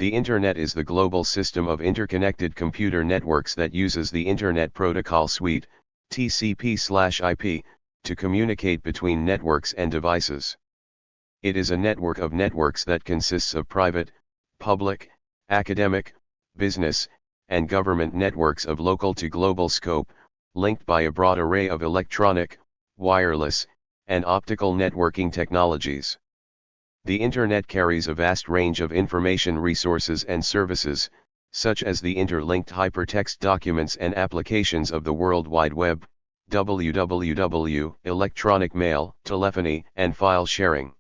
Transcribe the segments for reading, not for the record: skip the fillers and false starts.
The Internet is the global system of interconnected computer networks that uses the Internet Protocol Suite, TCP/IP, to communicate between networks and devices. It is a network of networks that consists of private, public, academic, business, and government networks of local to global scope, linked by a broad array of electronic, wireless, and optical networking technologies. The Internet carries a vast range of information resources and services, such as the interlinked hypertext documents and applications of the World Wide Web, www, electronic mail, telephony, and file sharing.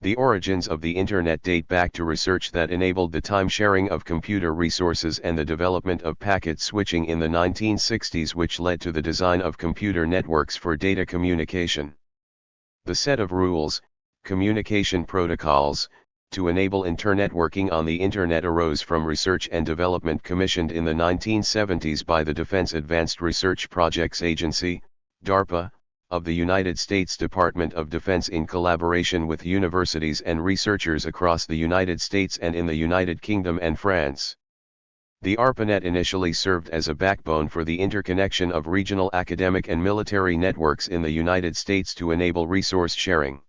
The origins of the Internet date back to research that enabled the time-sharing of computer resources and the development of packet switching in the 1960s, which led to the design of computer networks for data communication. The set of rules, communication protocols, to enable internetworking on the Internet arose from research and development commissioned in the 1970s by the Defense Advanced Research Projects Agency, DARPA, of the United States Department of Defense in collaboration with universities and researchers across the United States and in the United Kingdom and France. The ARPANET initially served as a backbone for the interconnection of regional academic and military networks in the United States to enable resource sharing.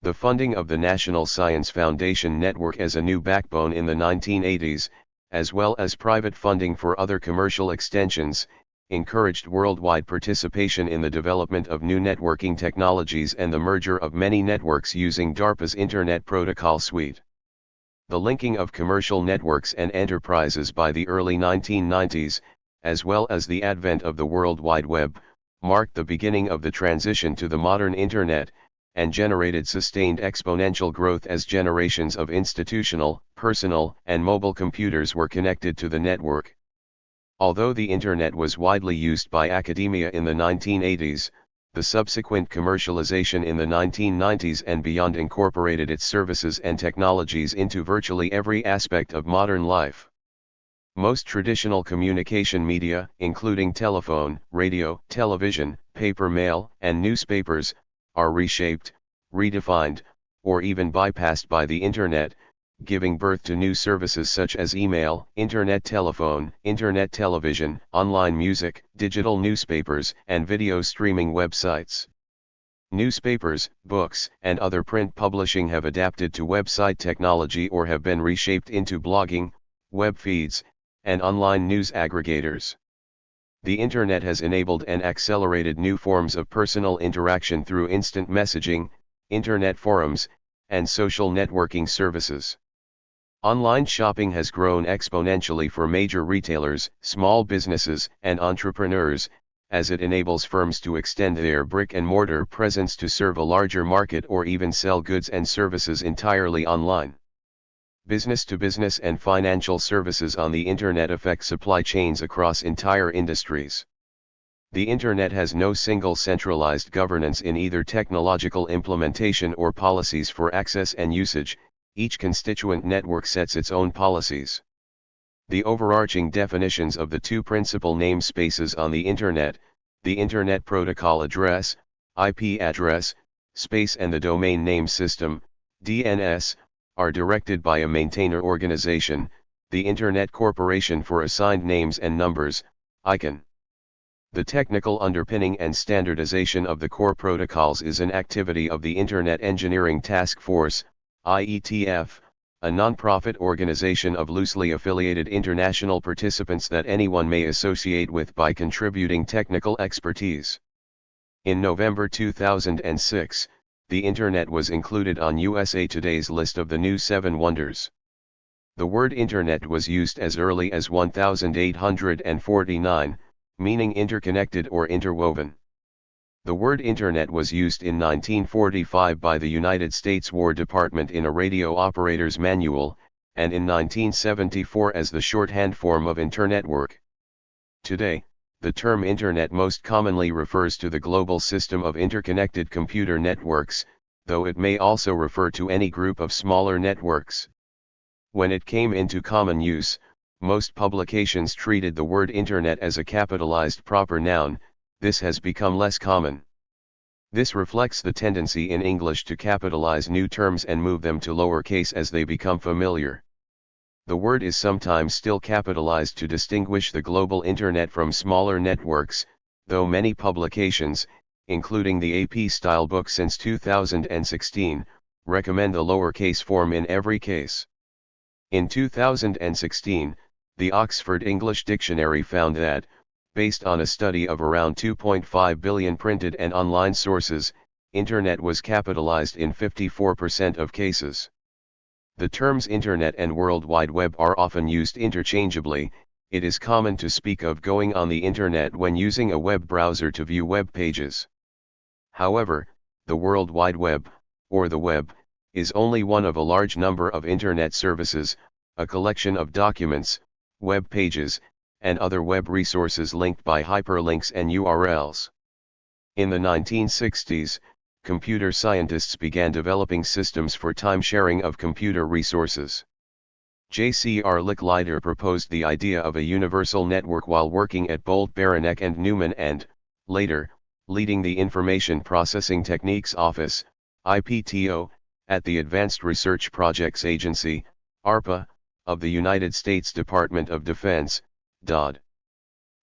The funding of the National Science Foundation Network as a new backbone in the 1980s, as well as private funding for other commercial extensions, encouraged worldwide participation in the development of new networking technologies and the merger of many networks using DARPA's Internet Protocol Suite. The linking of commercial networks and enterprises by the early 1990s, as well as the advent of the World Wide Web, marked the beginning of the transition to the modern Internet, and generated sustained exponential growth as generations of institutional, personal, and mobile computers were connected to the network. Although the Internet was widely used by academia in the 1980s, the subsequent commercialization in the 1990s and beyond incorporated its services and technologies into virtually every aspect of modern life. Most traditional communication media, including telephone, radio, television, paper mail, and newspapers, are reshaped, redefined, or even bypassed by the Internet, giving birth to new services such as email, internet telephone, internet television, online music, digital newspapers, and video streaming websites. Newspapers, books, and other print publishing have adapted to website technology or have been reshaped into blogging, web feeds, and online news aggregators. The Internet has enabled and accelerated new forms of personal interaction through instant messaging, Internet forums, and social networking services. Online shopping has grown exponentially for major retailers, small businesses, and entrepreneurs, as it enables firms to extend their brick-and-mortar presence to serve a larger market or even sell goods and services entirely online. Business-to-business and financial services on the Internet affect supply chains across entire industries. The Internet has no single centralized governance in either technological implementation or policies for access and usage. Each constituent network sets its own policies. The overarching definitions of the two principal namespaces on the Internet, the Internet Protocol Address, IP address, space, and the Domain Name System, DNS, are directed by a maintainer organization, the Internet Corporation for Assigned Names and Numbers, ICANN. The technical underpinning and standardization of the core protocols is an activity of the Internet Engineering Task Force, IETF, a non-profit organization of loosely affiliated international participants that anyone may associate with by contributing technical expertise. In November 2006, the Internet was included on USA Today's list of the new 7 wonders. The word Internet was used as early as 1849, meaning interconnected or interwoven. The word Internet was used in 1945 by the United States War Department in a radio operator's manual, and in 1974 as the shorthand form of Internetwork. Today, the term Internet most commonly refers to the global system of interconnected computer networks, though it may also refer to any group of smaller networks. When it came into common use, most publications treated the word Internet as a capitalized proper noun. This has become less common. This reflects the tendency in English to capitalize new terms and move them to lowercase as they become familiar. The word is sometimes still capitalized to distinguish the global Internet from smaller networks, though many publications, including the AP-style book since 2016, recommend the lowercase form in every case. In 2016, the Oxford English Dictionary found that, based on a study of around 2.5 billion printed and online sources, Internet was capitalized in 54% of cases. The terms Internet and World Wide Web are often used interchangeably. It is common to speak of going on the Internet when using a web browser to view web pages. However, the World Wide Web, or the web, is only one of a large number of Internet services, a collection of documents, web pages, and other web resources linked by hyperlinks and URLs. In the 1960s, computer scientists began developing systems for time-sharing of computer resources. J.C.R. Licklider proposed the idea of a universal network while working at Bolt Beranek and Newman and, later, leading the Information Processing Techniques Office, IPTO, at the Advanced Research Projects Agency, ARPA, of the United States Department of Defense, DoD.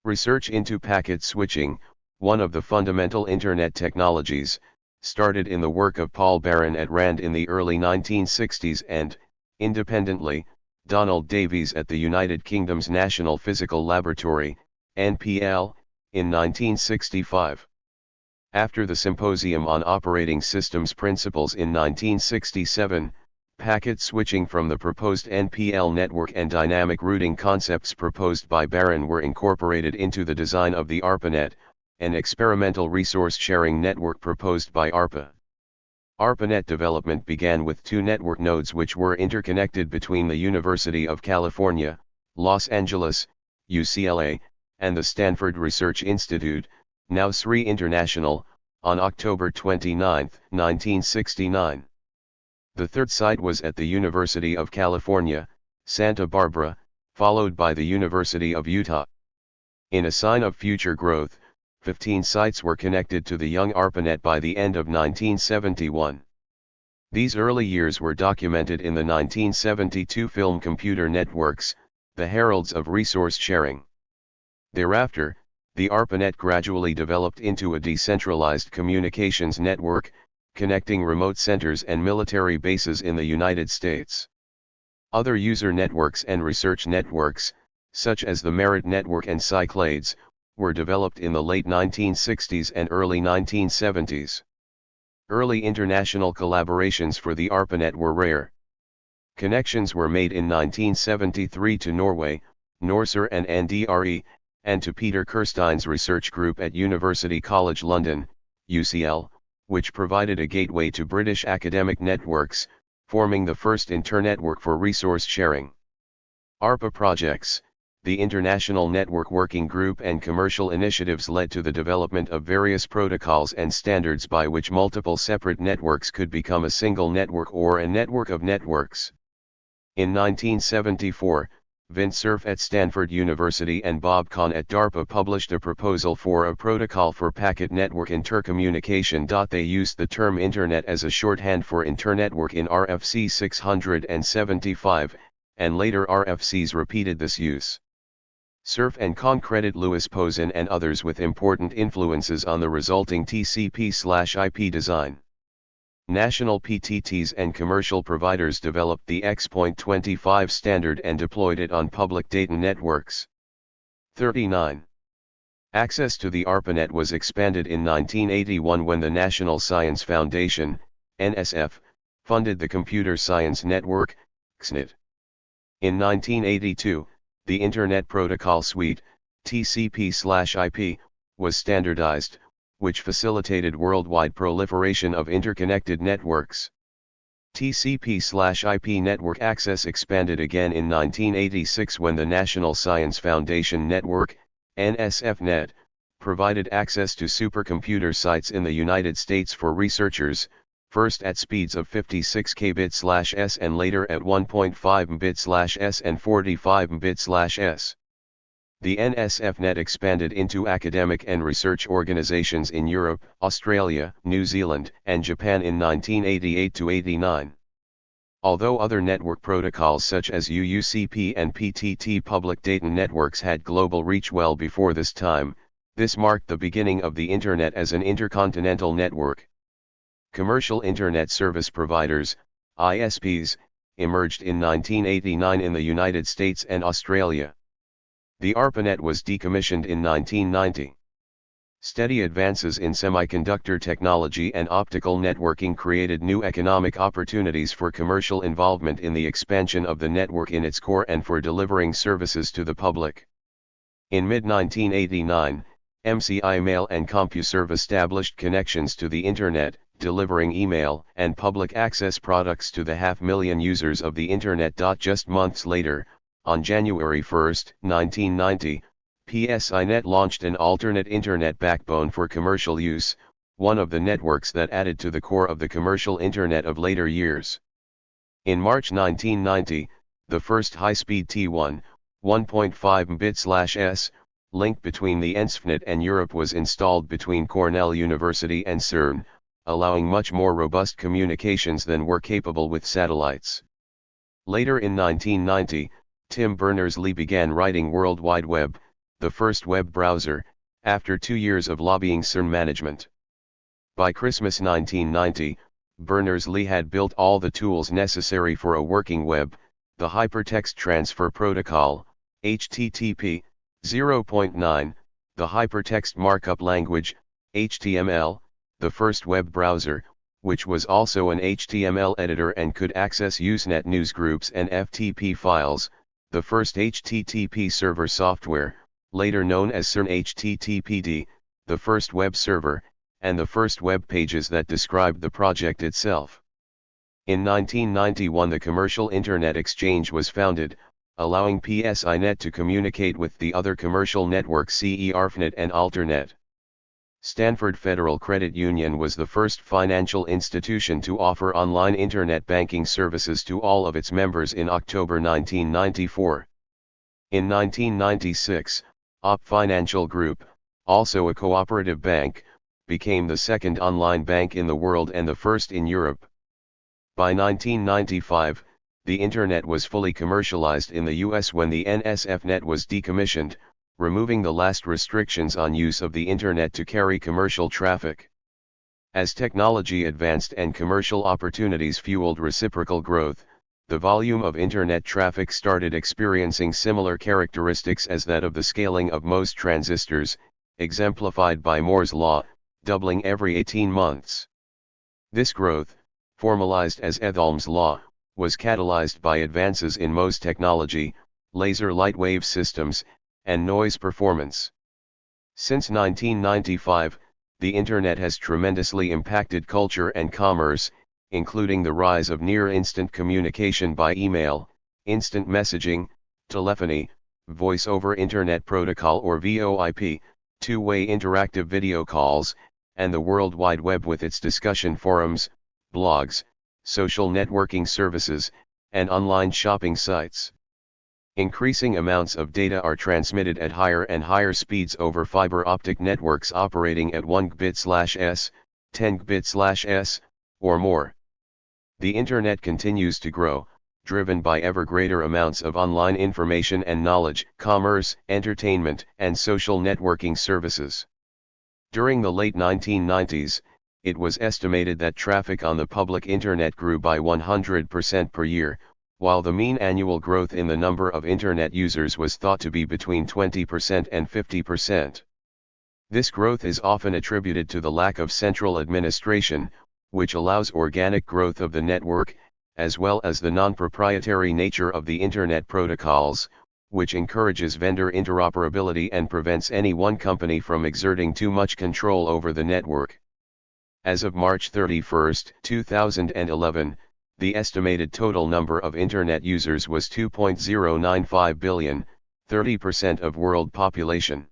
Research into packet switching, one of the fundamental Internet technologies, started in the work of Paul Barron at RAND in the early 1960s and, independently, Donald Davies at the United Kingdom's National Physical Laboratory, NPL, in 1965. After the Symposium on Operating Systems Principles in 1967, packet switching from the proposed NPL network and dynamic routing concepts proposed by Barron were incorporated into the design of the ARPANET, an experimental resource-sharing network proposed by ARPA. ARPANET development began with two network nodes which were interconnected between the University of California, Los Angeles, UCLA, and the Stanford Research Institute, now SRI International, on October 29, 1969. The third site was at the University of California, Santa Barbara, followed by the University of Utah. In a sign of future growth, 15 sites were connected to the young ARPANET by the end of 1971. These early years were documented in the 1972 film Computer Networks, The Heralds of Resource Sharing. Thereafter, the ARPANET gradually developed into a decentralized communications network, connecting remote centers and military bases in the United States. Other user networks and research networks, such as the Merit Network and Cyclades, were developed in the late 1960s and early 1970s. Early international collaborations for the ARPANET were rare. Connections were made in 1973 to Norway, NORSER and NDRE, and to Peter Kirstein's research group at University College London, UCL, which provided a gateway to British academic networks, forming the first internetwork for resource sharing. ARPA projects, the International Network Working Group and commercial initiatives led to the development of various protocols and standards by which multiple separate networks could become a single network or a network of networks. In 1974, Vint Cerf at Stanford University and Bob Kahn at DARPA published a proposal for a protocol for packet network intercommunication. They used the term Internet as a shorthand for Internetwork in RFC 675, and later RFCs repeated this use. Cerf and Kahn credit Louis Posen and others with important influences on the resulting TCP/IP design. National PTTs and commercial providers developed the X.25 standard and deployed it on public data networks. 39. Access to the ARPANET was expanded in 1981 when the National Science Foundation, NSF, funded the Computer Science Network, XNET. In 1982, the Internet Protocol Suite, TCP/IP, was standardized, which facilitated worldwide proliferation of interconnected networks. TCP/IP network access expanded again in 1986 when the National Science Foundation Network, NSFNet, provided access to supercomputer sites in the United States for researchers, first at speeds of 56 kbit/s and later at 1.5 mbit/s and 45 mbit/s. The NSFNet expanded into academic and research organizations in Europe, Australia, New Zealand, and Japan in 1988 to 89. Although other network protocols such as UUCP and PTT public data networks had global reach well before this time, this marked the beginning of the Internet as an intercontinental network. Commercial Internet Service Providers, ISPs, emerged in 1989 in the United States and Australia. The ARPANET was decommissioned in 1990. Steady advances in semiconductor technology and optical networking created new economic opportunities for commercial involvement in the expansion of the network in its core and for delivering services to the public. In mid-1989, MCI Mail and CompuServe established connections to the Internet, delivering email and public access products to the 500,000 users of the Internet. Just months later, on January 1, 1990, PSINet launched an alternate Internet backbone for commercial use, one of the networks that added to the core of the commercial Internet of later years. In March 1990, the first high-speed T1, 1.5 Mbit/s, link between the ENSFNet and Europe was installed between Cornell University and CERN, allowing much more robust communications than were capable with satellites. Later in 1990, Tim Berners-Lee began writing World Wide Web, the first web browser, after 2 years of lobbying CERN management. By Christmas 1990, Berners-Lee had built all the tools necessary for a working web: the Hypertext Transfer Protocol, HTTP, 0.9, the Hypertext Markup Language, HTML, the first web browser, which was also an HTML editor and could access Usenet newsgroups and FTP files, the first HTTP server software, later known as CERN HTTPD, the first web server, and the first web pages that described the project itself. In 1991 the Commercial Internet Exchange was founded, allowing PSINet to communicate with the other commercial networks CE ARPANET and Alternet. Stanford Federal Credit Union was the first financial institution to offer online Internet banking services to all of its members in October 1994. In 1996, OP Financial Group, also a cooperative bank, became the second online bank in the world and the first in Europe. By 1995, the Internet was fully commercialized in the US when the NSFNet was decommissioned, removing the last restrictions on use of the Internet to carry commercial traffic. As technology advanced and commercial opportunities fueled reciprocal growth, the volume of Internet traffic started experiencing similar characteristics as that of the scaling of most transistors, exemplified by Moore's law, doubling every 18 months. This growth, formalized as Edholm's law, was catalyzed by advances in MOS technology, laser light wave systems, and noise performance. Since 1995, the Internet has tremendously impacted culture and commerce, including the rise of near-instant communication by email, instant messaging, telephony, Voice over Internet Protocol or VoIP, two-way interactive video calls, and the World Wide Web with its discussion forums, blogs, social networking services, and online shopping sites. Increasing amounts of data are transmitted at higher and higher speeds over fiber optic networks operating at 1 Gbps, 10 Gbps, or more. The Internet continues to grow, driven by ever greater amounts of online information and knowledge, commerce, entertainment, and social networking services. During the late 1990s, it was estimated that traffic on the public Internet grew by 100% per year, while the mean annual growth in the number of Internet users was thought to be between 20% and 50%. This growth is often attributed to the lack of central administration, which allows organic growth of the network, as well as the non-proprietary nature of the Internet protocols, which encourages vendor interoperability and prevents any one company from exerting too much control over the network. As of March 31, 2011, the estimated total number of Internet users was 2.095 billion, 30% of world population.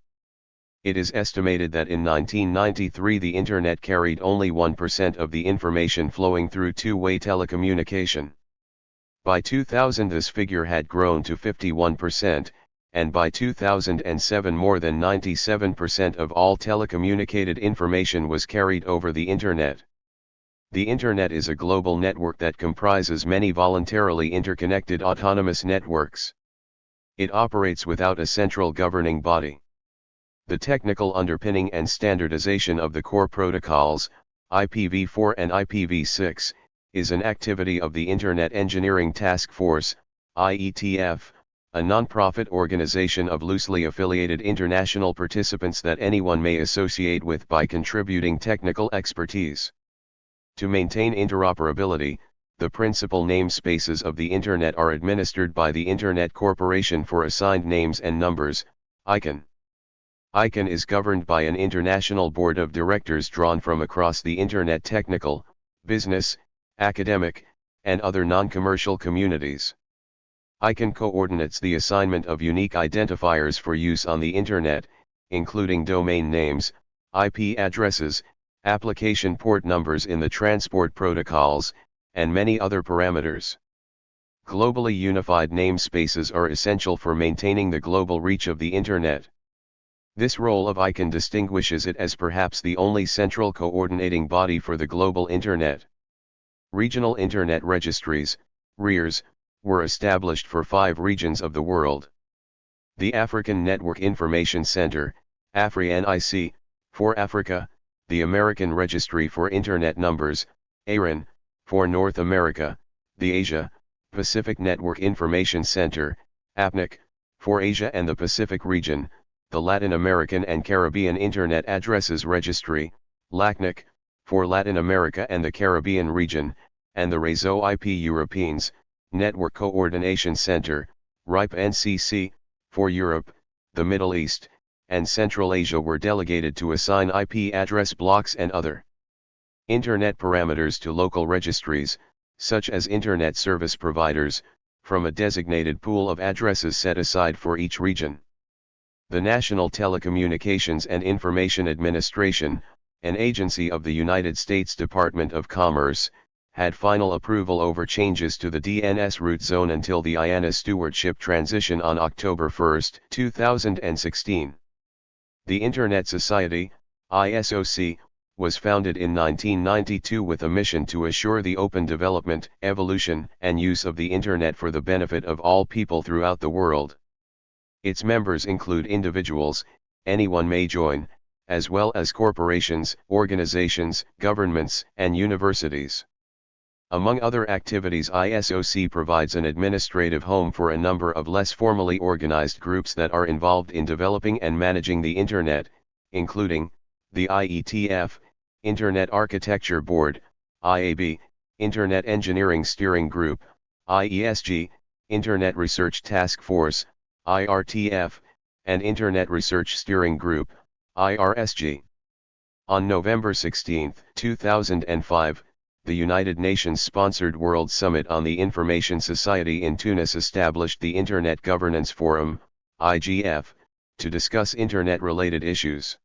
It is estimated that in 1993 the Internet carried only 1% of the information flowing through two-way telecommunication. By 2000 this figure had grown to 51%, and by 2007 more than 97% of all telecommunicated information was carried over the Internet. The Internet is a global network that comprises many voluntarily interconnected autonomous networks. It operates without a central governing body. The technical underpinning and standardization of the core protocols, IPv4 and IPv6, is an activity of the Internet Engineering Task Force, IETF, a non-profit organization of loosely affiliated international participants that anyone may associate with by contributing technical expertise. To maintain interoperability, the principal namespaces of the Internet are administered by the Internet Corporation for Assigned Names and Numbers, ICANN. ICANN is governed by an international board of directors drawn from across the Internet technical, business, academic, and other non-commercial communities. ICANN coordinates the assignment of unique identifiers for use on the Internet, including domain names, IP addresses, application port numbers in the transport protocols, and many other parameters. Globally unified namespaces are essential for maintaining the global reach of the Internet. This role of ICANN distinguishes it as perhaps the only central coordinating body for the global Internet. Regional Internet Registries, RIRs, were established for 5 regions of the world. The African Network Information Center, AFRI-NIC, for Africa, the American Registry for Internet Numbers, ARIN, for North America, the Asia Pacific Network Information Center, APNIC, for Asia and the Pacific region, the Latin American and Caribbean Internet Addresses Registry, LACNIC, for Latin America and the Caribbean region, and the Réseau IP Européens, Network Coordination Center, RIPE-NCC, for Europe, the Middle East, and Central Asia were delegated to assign IP address blocks and other Internet parameters to local registries, such as Internet service providers, from a designated pool of addresses set aside for each region. The National Telecommunications and Information Administration, an agency of the United States Department of Commerce, had final approval over changes to the DNS root zone until the IANA stewardship transition on October 1, 2016. The Internet Society, ISOC, was founded in 1992 with a mission to assure the open development, evolution, and use of the Internet for the benefit of all people throughout the world. Its members include individuals, anyone may join, as well as corporations, organizations, governments, and universities. Among other activities, ISOC provides an administrative home for a number of less formally organized groups that are involved in developing and managing the Internet, including the IETF, Internet Architecture Board, IAB, Internet Engineering Steering Group, IESG, Internet Research Task Force, IRTF, and Internet Research Steering Group, IRSG. On November 16, 2005, the United Nations-sponsored World Summit on the Information Society in Tunis established the Internet Governance Forum, IGF, to discuss Internet-related issues.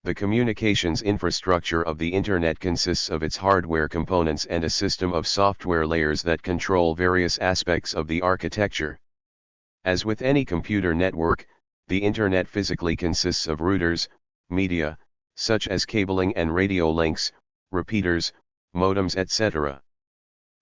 The communications infrastructure of the Internet consists of its hardware components and a system of software layers that control various aspects of the architecture. As with any computer network, the Internet physically consists of routers, media, such as cabling and radio links, repeaters, modems, etc.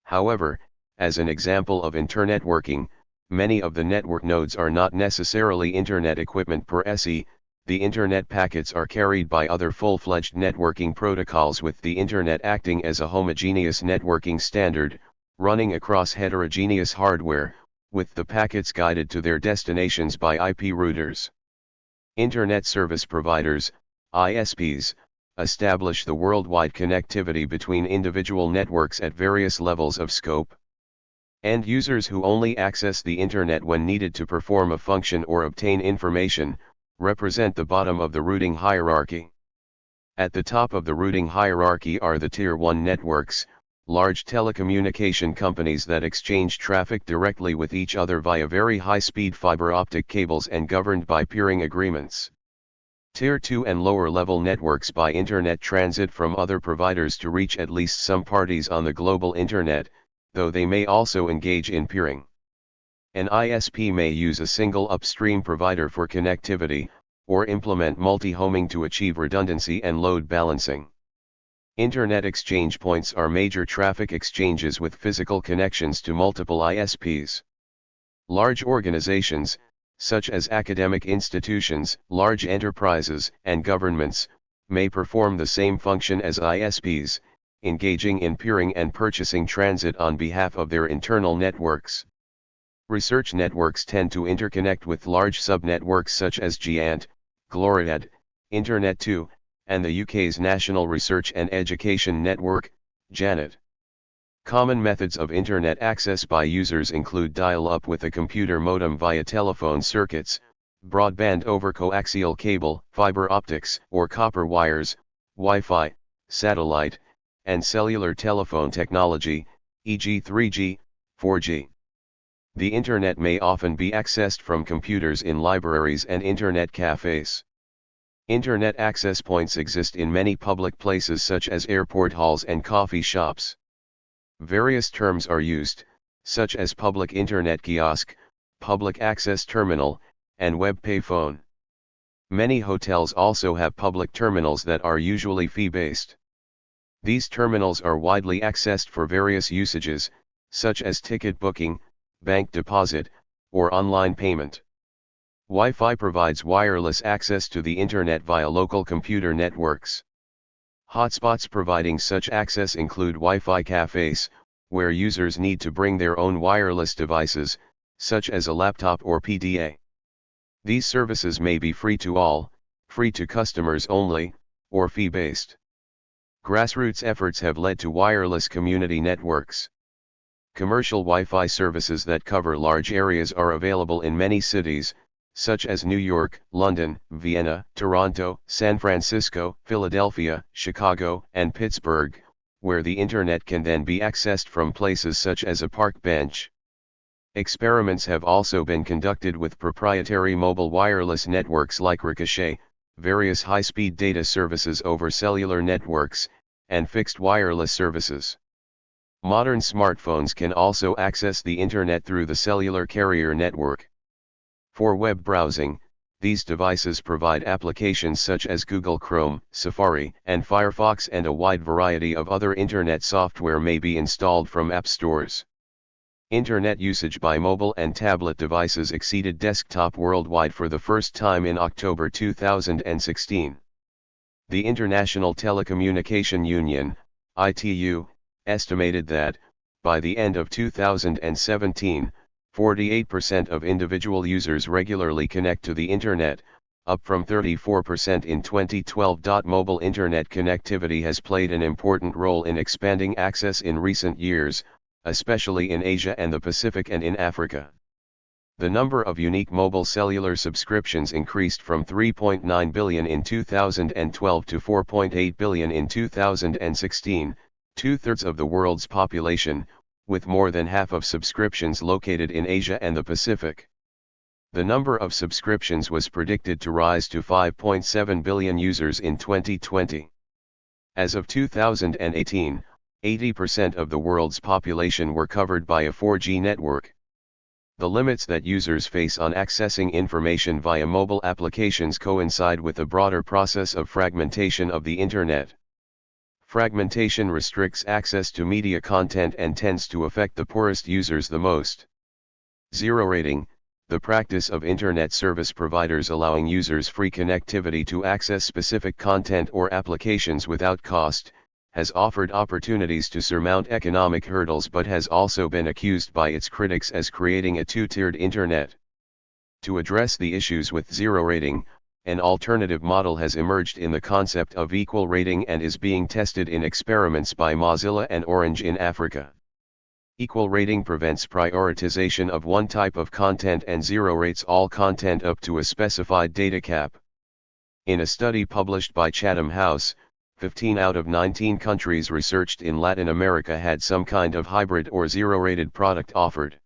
However, as an example of internetworking, many of the network nodes are not necessarily Internet equipment per se. The Internet packets are carried by other full-fledged networking protocols, with the Internet acting as a homogeneous networking standard, running across heterogeneous hardware, with the packets guided to their destinations by IP routers. Internet service providers, ISPs, establish the worldwide connectivity between individual networks at various levels of scope. End users who only access the Internet when needed to perform a function or obtain information, represent the bottom of the routing hierarchy. At the top of the routing hierarchy are the Tier 1 networks, large telecommunication companies that exchange traffic directly with each other via very high-speed fiber optic cables and governed by peering agreements. Tier 2 and lower-level networks buy Internet transit from other providers to reach at least some parties on the global Internet, though they may also engage in peering. An ISP may use a single upstream provider for connectivity, or implement multi-homing to achieve redundancy and load balancing. Internet exchange points are major traffic exchanges with physical connections to multiple ISPs. Large organizations, such as academic institutions, large enterprises, and governments, may perform the same function as ISPs, engaging in peering and purchasing transit on behalf of their internal networks. Research networks tend to interconnect with large subnetworks such as GANT, Gloriad, Internet2, and the UK's National Research and Education Network, JANET. Common methods of Internet access by users include dial-up with a computer modem via telephone circuits, broadband over coaxial cable, fiber optics or copper wires, Wi-Fi, satellite, and cellular telephone technology, e.g. 3G, 4G. The Internet may often be accessed from computers in libraries and Internet cafes. Internet access points exist in many public places such as airport halls and coffee shops. Various terms are used, such as public Internet kiosk, public access terminal, and web payphone. Many hotels also have public terminals that are usually fee-based. These terminals are widely accessed for various usages, such as ticket booking, bank deposit, or online payment. Wi-Fi provides wireless access to the Internet via local computer networks. Hotspots providing such access include Wi-Fi cafes, where users need to bring their own wireless devices, such as a laptop or PDA. These services may be free to all, free to customers only, or fee-based. Grassroots efforts have led to wireless community networks. Commercial Wi-Fi services that cover large areas are available in many cities, such as New York, London, Vienna, Toronto, San Francisco, Philadelphia, Chicago, and Pittsburgh, where the Internet can then be accessed from places such as a park bench. Experiments have also been conducted with proprietary mobile wireless networks like Ricochet, various high-speed data services over cellular networks, and fixed wireless services. Modern smartphones can also access the Internet through the cellular carrier network. For web browsing, these devices provide applications such as Google Chrome, Safari, and Firefox, and a wide variety of other Internet software may be installed from app stores. Internet usage by mobile and tablet devices exceeded desktop worldwide for the first time in October 2016. The International Telecommunication Union, ITU, estimated that, by the end of 2017, 48% of individual users regularly connect to the Internet, up from 34% in 2012. Mobile Internet connectivity has played an important role in expanding access in recent years, especially in Asia and the Pacific and in Africa. The number of unique mobile cellular subscriptions increased from 3.9 billion in 2012 to 4.8 billion in 2016, two-thirds of the world's population, with more than half of subscriptions located in Asia and the Pacific. The number of subscriptions was predicted to rise to 5.7 billion users in 2020. As of 2018, 80% of the world's population were covered by a 4G network. The limits that users face on accessing information via mobile applications coincide with a broader process of fragmentation of the Internet. Fragmentation restricts access to media content and tends to affect the poorest users the most. Zero rating, the practice of Internet service providers allowing users free connectivity to access specific content or applications without cost, has offered opportunities to surmount economic hurdles but has also been accused by its critics as creating a two-tiered Internet. To address the issues with zero rating, an alternative model has emerged in the concept of equal rating and is being tested in experiments by Mozilla and Orange in Africa. Equal rating prevents prioritization of one type of content and zero rates all content up to a specified data cap. In a study published by Chatham House, 15 out of 19 countries researched in Latin America had some kind of hybrid or zero-rated product offered.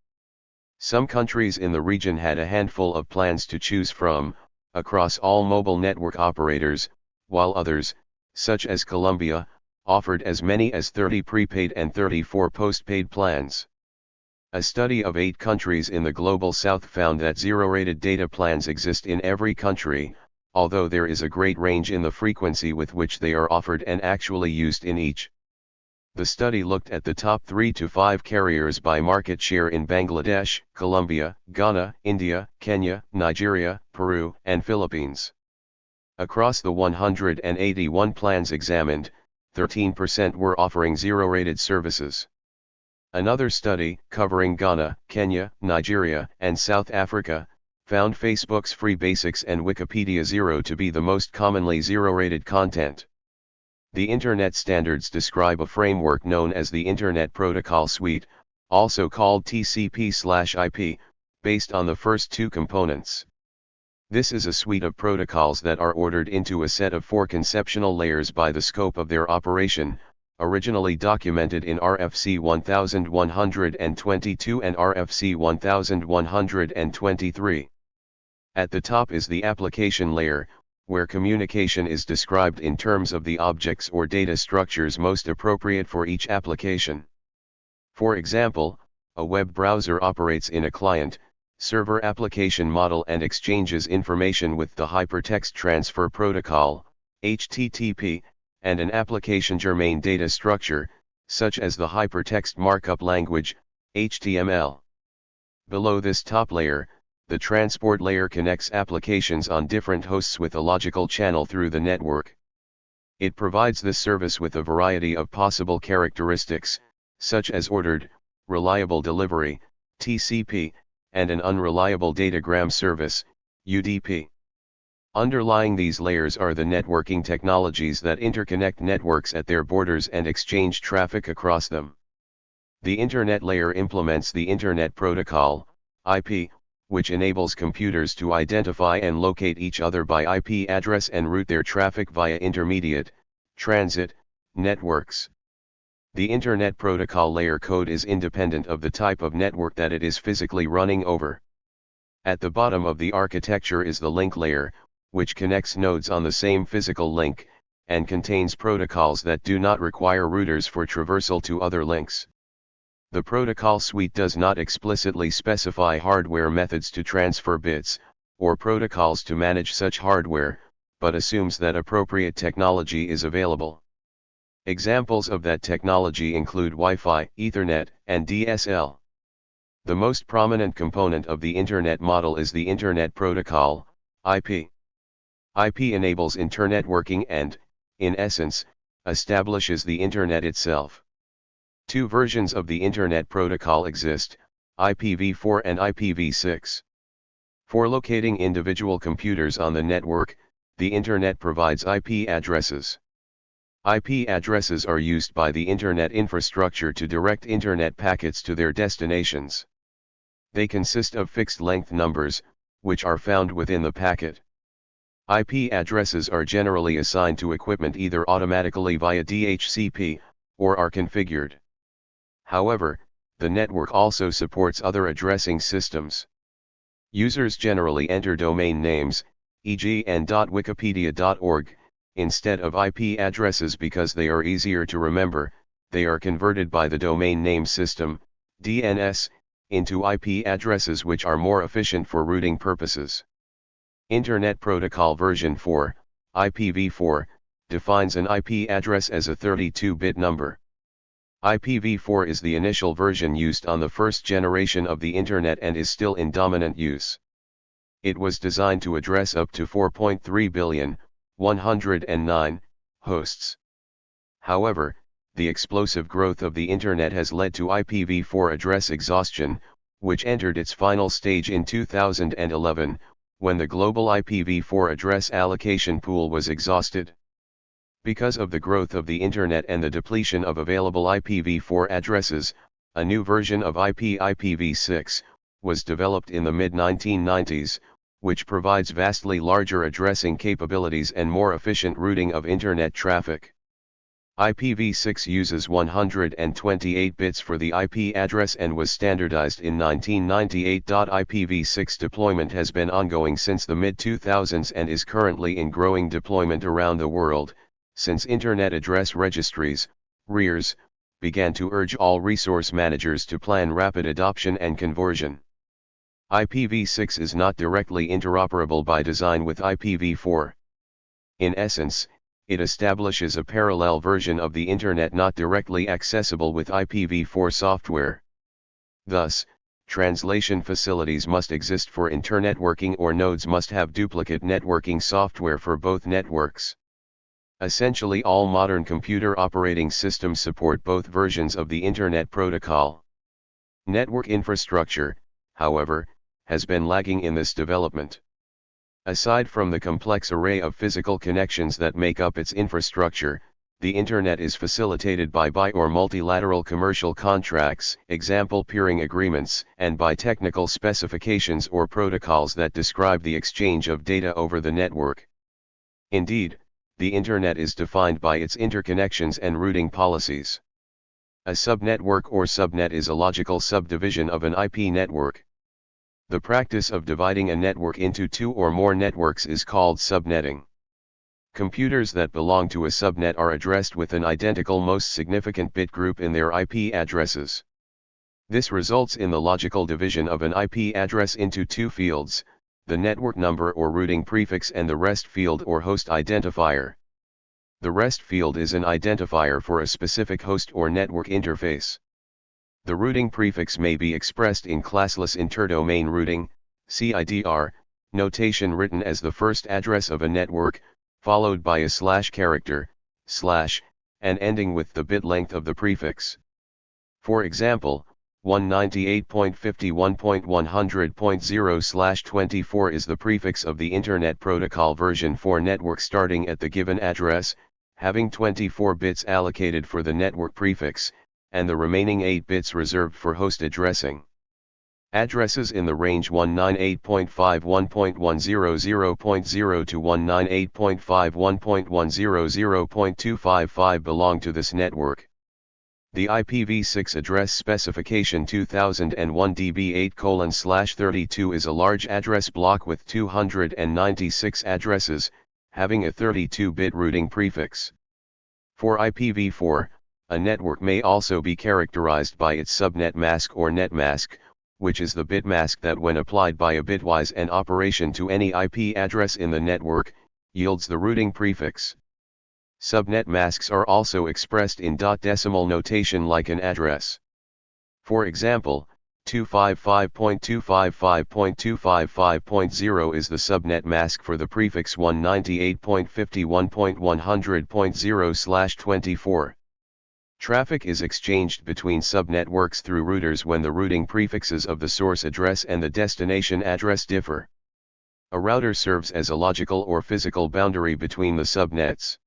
Some countries in the region had a handful of plans to choose from, across all mobile network operators, while others, such as Colombia, offered as many as 30 prepaid and 34 postpaid plans. A study of 8 countries in the Global South found that zero-rated data plans exist in every country, although there is a great range in the frequency with which they are offered and actually used in each. The study looked at the top 3 to 5 carriers by market share in Bangladesh, Colombia, Ghana, India, Kenya, Nigeria, Peru, and Philippines. Across the 181 plans examined, 13% were offering zero-rated services. Another study, covering Ghana, Kenya, Nigeria, and South Africa, found Facebook's Free Basics and Wikipedia Zero to be the most commonly zero-rated content. The Internet standards describe a framework known as the Internet Protocol Suite, also called TCP/IP, based on the first two components. This is a suite of protocols that are ordered into a set of 4 conceptual layers by the scope of their operation, originally documented in RFC 1122 and RFC 1123. At the top is the application layer, where communication is described in terms of the objects or data structures most appropriate for each application. For example, a web browser operates in a client-server application model and exchanges information with the Hypertext Transfer Protocol, HTTP, and an application germane data structure, such as the Hypertext Markup Language, HTML. Below this top layer, the transport layer connects applications on different hosts with a logical channel through the network. It provides this service with a variety of possible characteristics, such as ordered, reliable delivery, TCP, and an unreliable datagram service, UDP. Underlying these layers are the networking technologies that interconnect networks at their borders and exchange traffic across them. The Internet layer implements the Internet Protocol, IP, which enables computers to identify and locate each other by IP address and route their traffic via intermediate, transit, networks. The Internet Protocol layer code is independent of the type of network that it is physically running over. At the bottom of the architecture is the link layer, which connects nodes on the same physical link, and contains protocols that do not require routers for traversal to other links. The protocol suite does not explicitly specify hardware methods to transfer bits, or protocols to manage such hardware, but assumes that appropriate technology is available. Examples of that technology include Wi-Fi, Ethernet, and DSL. The most prominent component of the Internet model is the Internet Protocol, IP. IP enables internetworking and, in essence, establishes the Internet itself. 2 versions of the Internet Protocol exist, IPv4 and IPv6. For locating individual computers on the network, the Internet provides IP addresses. IP addresses are used by the Internet infrastructure to direct Internet packets to their destinations. They consist of fixed-length numbers, which are found within the packet. IP addresses are generally assigned to equipment either automatically via DHCP, or are configured. However, the network also supports other addressing systems. Users generally enter domain names, e.g. n.wikipedia.org, instead of IP addresses because they are easier to remember. They are converted by the domain name system, DNS, into IP addresses which are more efficient for routing purposes. Internet Protocol version 4, IPv4, defines an IP address as a 32-bit number. IPv4 is the initial version used on the first generation of the Internet and is still in dominant use. It was designed to address up to 4.3 billion, 109, hosts. However, the explosive growth of the Internet has led to IPv4 address exhaustion, which entered its final stage in 2011, when the global IPv4 address allocation pool was exhausted. Because of the growth of the Internet and the depletion of available IPv4 addresses, a new version of IPv6, was developed in the mid-1990s, which provides vastly larger addressing capabilities and more efficient routing of Internet traffic. IPv6 uses 128 bits for the IP address and was standardized in 1998. IPv6 deployment has been ongoing since the mid-2000s and is currently in growing deployment around the world, since Internet Address Registries, RARs, began to urge all resource managers to plan rapid adoption and conversion. IPv6 is not directly interoperable by design with IPv4. In essence, it establishes a parallel version of the Internet not directly accessible with IPv4 software. Thus, translation facilities must exist for internetworking, or nodes must have duplicate networking software for both networks. Essentially, all modern computer operating systems support both versions of the Internet protocol. Network infrastructure, however, has been lagging in this development. Aside from the complex array of physical connections that make up its infrastructure, the Internet is facilitated by bi- or multilateral commercial contracts, example peering agreements, and by technical specifications or protocols that describe the exchange of data over the network. Indeed, the Internet is defined by its interconnections and routing policies. A subnetwork or subnet is a logical subdivision of an IP network. The practice of dividing a network into two or more networks is called subnetting. Computers that belong to a subnet are addressed with an identical most significant bit group in their IP addresses. This results in the logical division of an IP address into two fields, the network number or routing prefix and the rest field or host identifier. The rest field is an identifier for a specific host or network interface. The routing prefix may be expressed in classless interdomain routing, CIDR, notation written as the first address of a network, followed by a slash character, slash, and ending with the bit length of the prefix. For example, 198.51.100.0/24 is the prefix of the Internet Protocol version 4 network starting at the given address, having 24 bits allocated for the network prefix, and the remaining 8 bits reserved for host addressing. Addresses in the range 198.51.100.0 to 198.51.100.255 belong to this network. The IPv6 address specification 2001 DB8:32 is a large address block with 296 addresses, having a 32-bit routing prefix. For IPv4, a network may also be characterized by its subnet mask or net mask, which is the bit mask that, when applied by a bitwise AND operation to any IP address in the network, yields the routing prefix. Subnet masks are also expressed in dot decimal notation like an address. For example, 255.255.255.0 is the subnet mask for the prefix 198.51.100.0/24. Traffic is exchanged between subnetworks through routers when the routing prefixes of the source address and the destination address differ. A router serves as a logical or physical boundary between the subnets.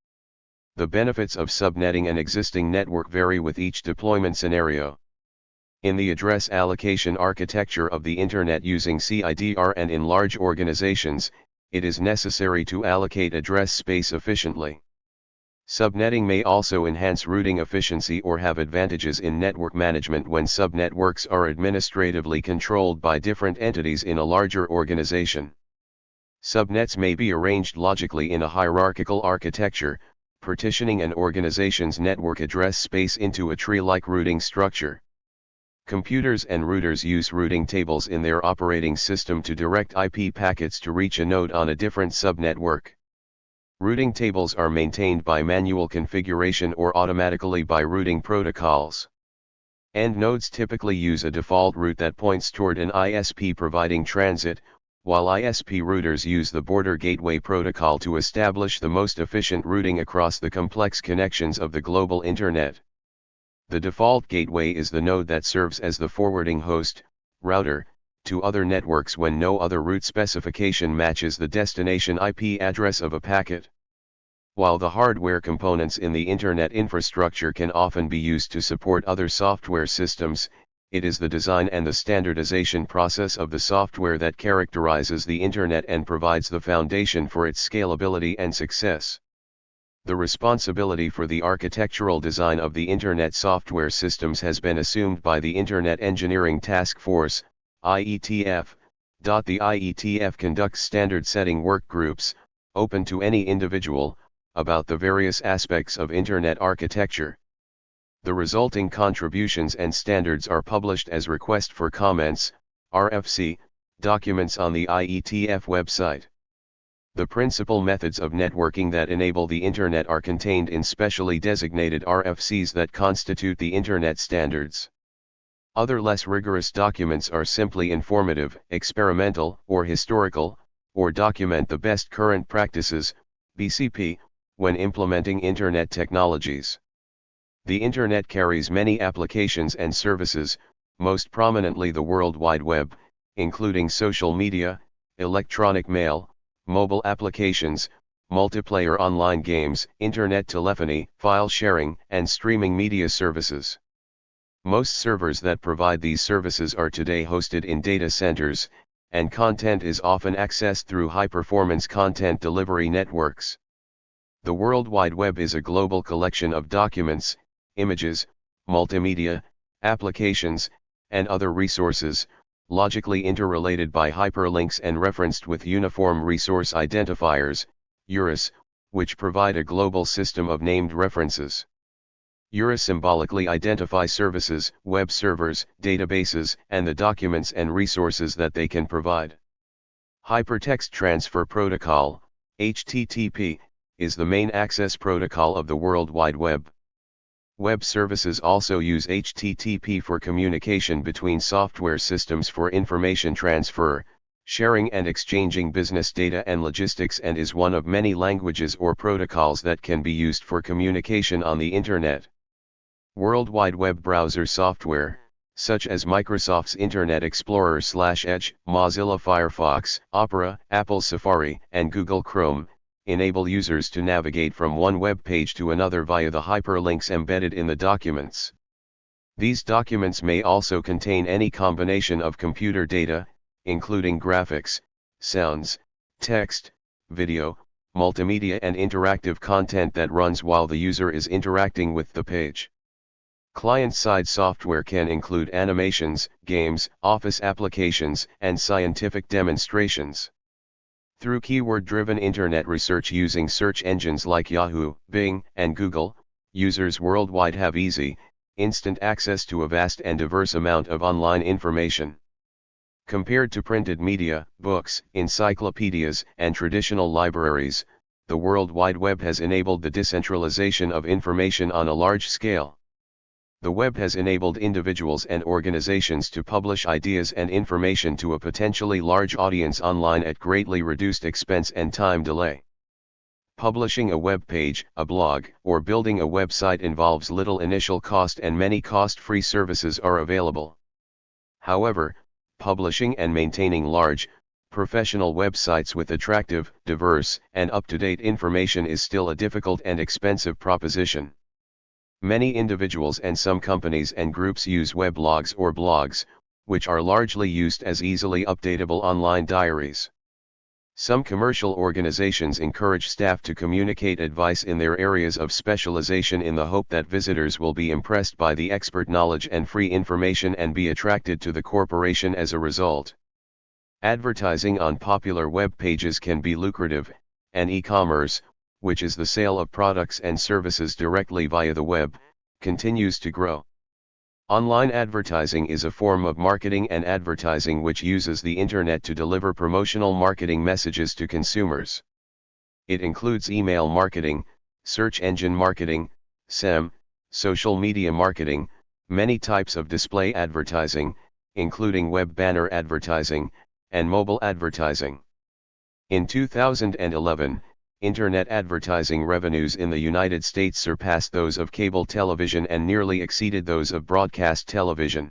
The benefits of subnetting an existing network vary with each deployment scenario. In the address allocation architecture of the Internet using CIDR and in large organizations, it is necessary to allocate address space efficiently. Subnetting may also enhance routing efficiency or have advantages in network management when subnetworks are administratively controlled by different entities in a larger organization. Subnets may be arranged logically in a hierarchical architecture, partitioning an organization's network address space into a tree-like routing structure. Computers and routers use routing tables in their operating system to direct IP packets to reach a node on a different subnetwork. Routing tables are maintained by manual configuration or automatically by routing protocols. End nodes typically use a default route that points toward an ISP providing transit, while ISP routers use the border gateway protocol to establish the most efficient routing across the complex connections of the global Internet. The default gateway is the node that serves as the forwarding host, router, to other networks when no other route specification matches the destination IP address of a packet. While the hardware components in the Internet infrastructure can often be used to support other software systems, it is the design and the standardization process of the software that characterizes the Internet and provides the foundation for its scalability and success. The responsibility for the architectural design of the Internet software systems has been assumed by the Internet Engineering Task Force, IETF. The IETF conducts standard-setting work groups, open to any individual, about the various aspects of Internet architecture. The resulting contributions and standards are published as request for comments, RFC, Documents on the IETF website. The principal methods of networking that enable the Internet are contained in specially designated RFCs that constitute the Internet standards. Other less rigorous documents are simply informative, experimental, or historical, or document the best current practices, BCP, when implementing Internet technologies. The Internet carries many applications and services, most prominently the World Wide Web, including social media, electronic mail, mobile applications, multiplayer online games, Internet telephony, file sharing, and streaming media services. Most servers that provide these services are today hosted in data centers, and content is often accessed through high-performance content delivery networks. The World Wide Web is a global collection of documents, images, multimedia, applications, and other resources, logically interrelated by hyperlinks and referenced with uniform resource identifiers, URIs, which provide a global system of named references. URIs symbolically identify services, web servers, databases, and the documents and resources that they can provide. Hypertext Transfer Protocol, HTTP, is the main access protocol of the World Wide Web. Web services also use HTTP for communication between software systems for information transfer, sharing and exchanging business data and logistics, and is one of many languages or protocols that can be used for communication on the Internet. World Wide Web browser software, such as Microsoft's Internet Explorer/Edge, Mozilla Firefox, Opera, Apple Safari, and Google Chrome, enable users to navigate from one web page to another via the hyperlinks embedded in the documents. These documents may also contain any combination of computer data, including graphics, sounds, text, video, multimedia, and interactive content that runs while the user is interacting with the page. Client-side software can include animations, games, office applications, and scientific demonstrations. Through keyword-driven Internet research using search engines like Yahoo, Bing, and Google, users worldwide have easy, instant access to a vast and diverse amount of online information. Compared to printed media, books, encyclopedias, and traditional libraries, the World Wide Web has enabled the decentralization of information on a large scale. The web has enabled individuals and organizations to publish ideas and information to a potentially large audience online at greatly reduced expense and time delay. Publishing a web page, a blog, or building a website involves little initial cost, and many cost-free services are available. However, publishing and maintaining large, professional websites with attractive, diverse, and up-to-date information is still a difficult and expensive proposition. Many individuals and some companies and groups use weblogs or blogs, which are largely used as easily updatable online diaries. Some commercial organizations encourage staff to communicate advice in their areas of specialization in the hope that visitors will be impressed by the expert knowledge and free information and be attracted to the corporation as a result. Advertising on popular web pages can be lucrative, and e-commerce, which is the sale of products and services directly via the web, continues to grow. Online advertising is a form of marketing and advertising which uses the Internet to deliver promotional marketing messages to consumers. It includes email marketing, search engine marketing, SEM, social media marketing, many types of display advertising, including web banner advertising, and mobile advertising. In 2011, Internet advertising revenues in the United States surpassed those of cable television and nearly exceeded those of broadcast television.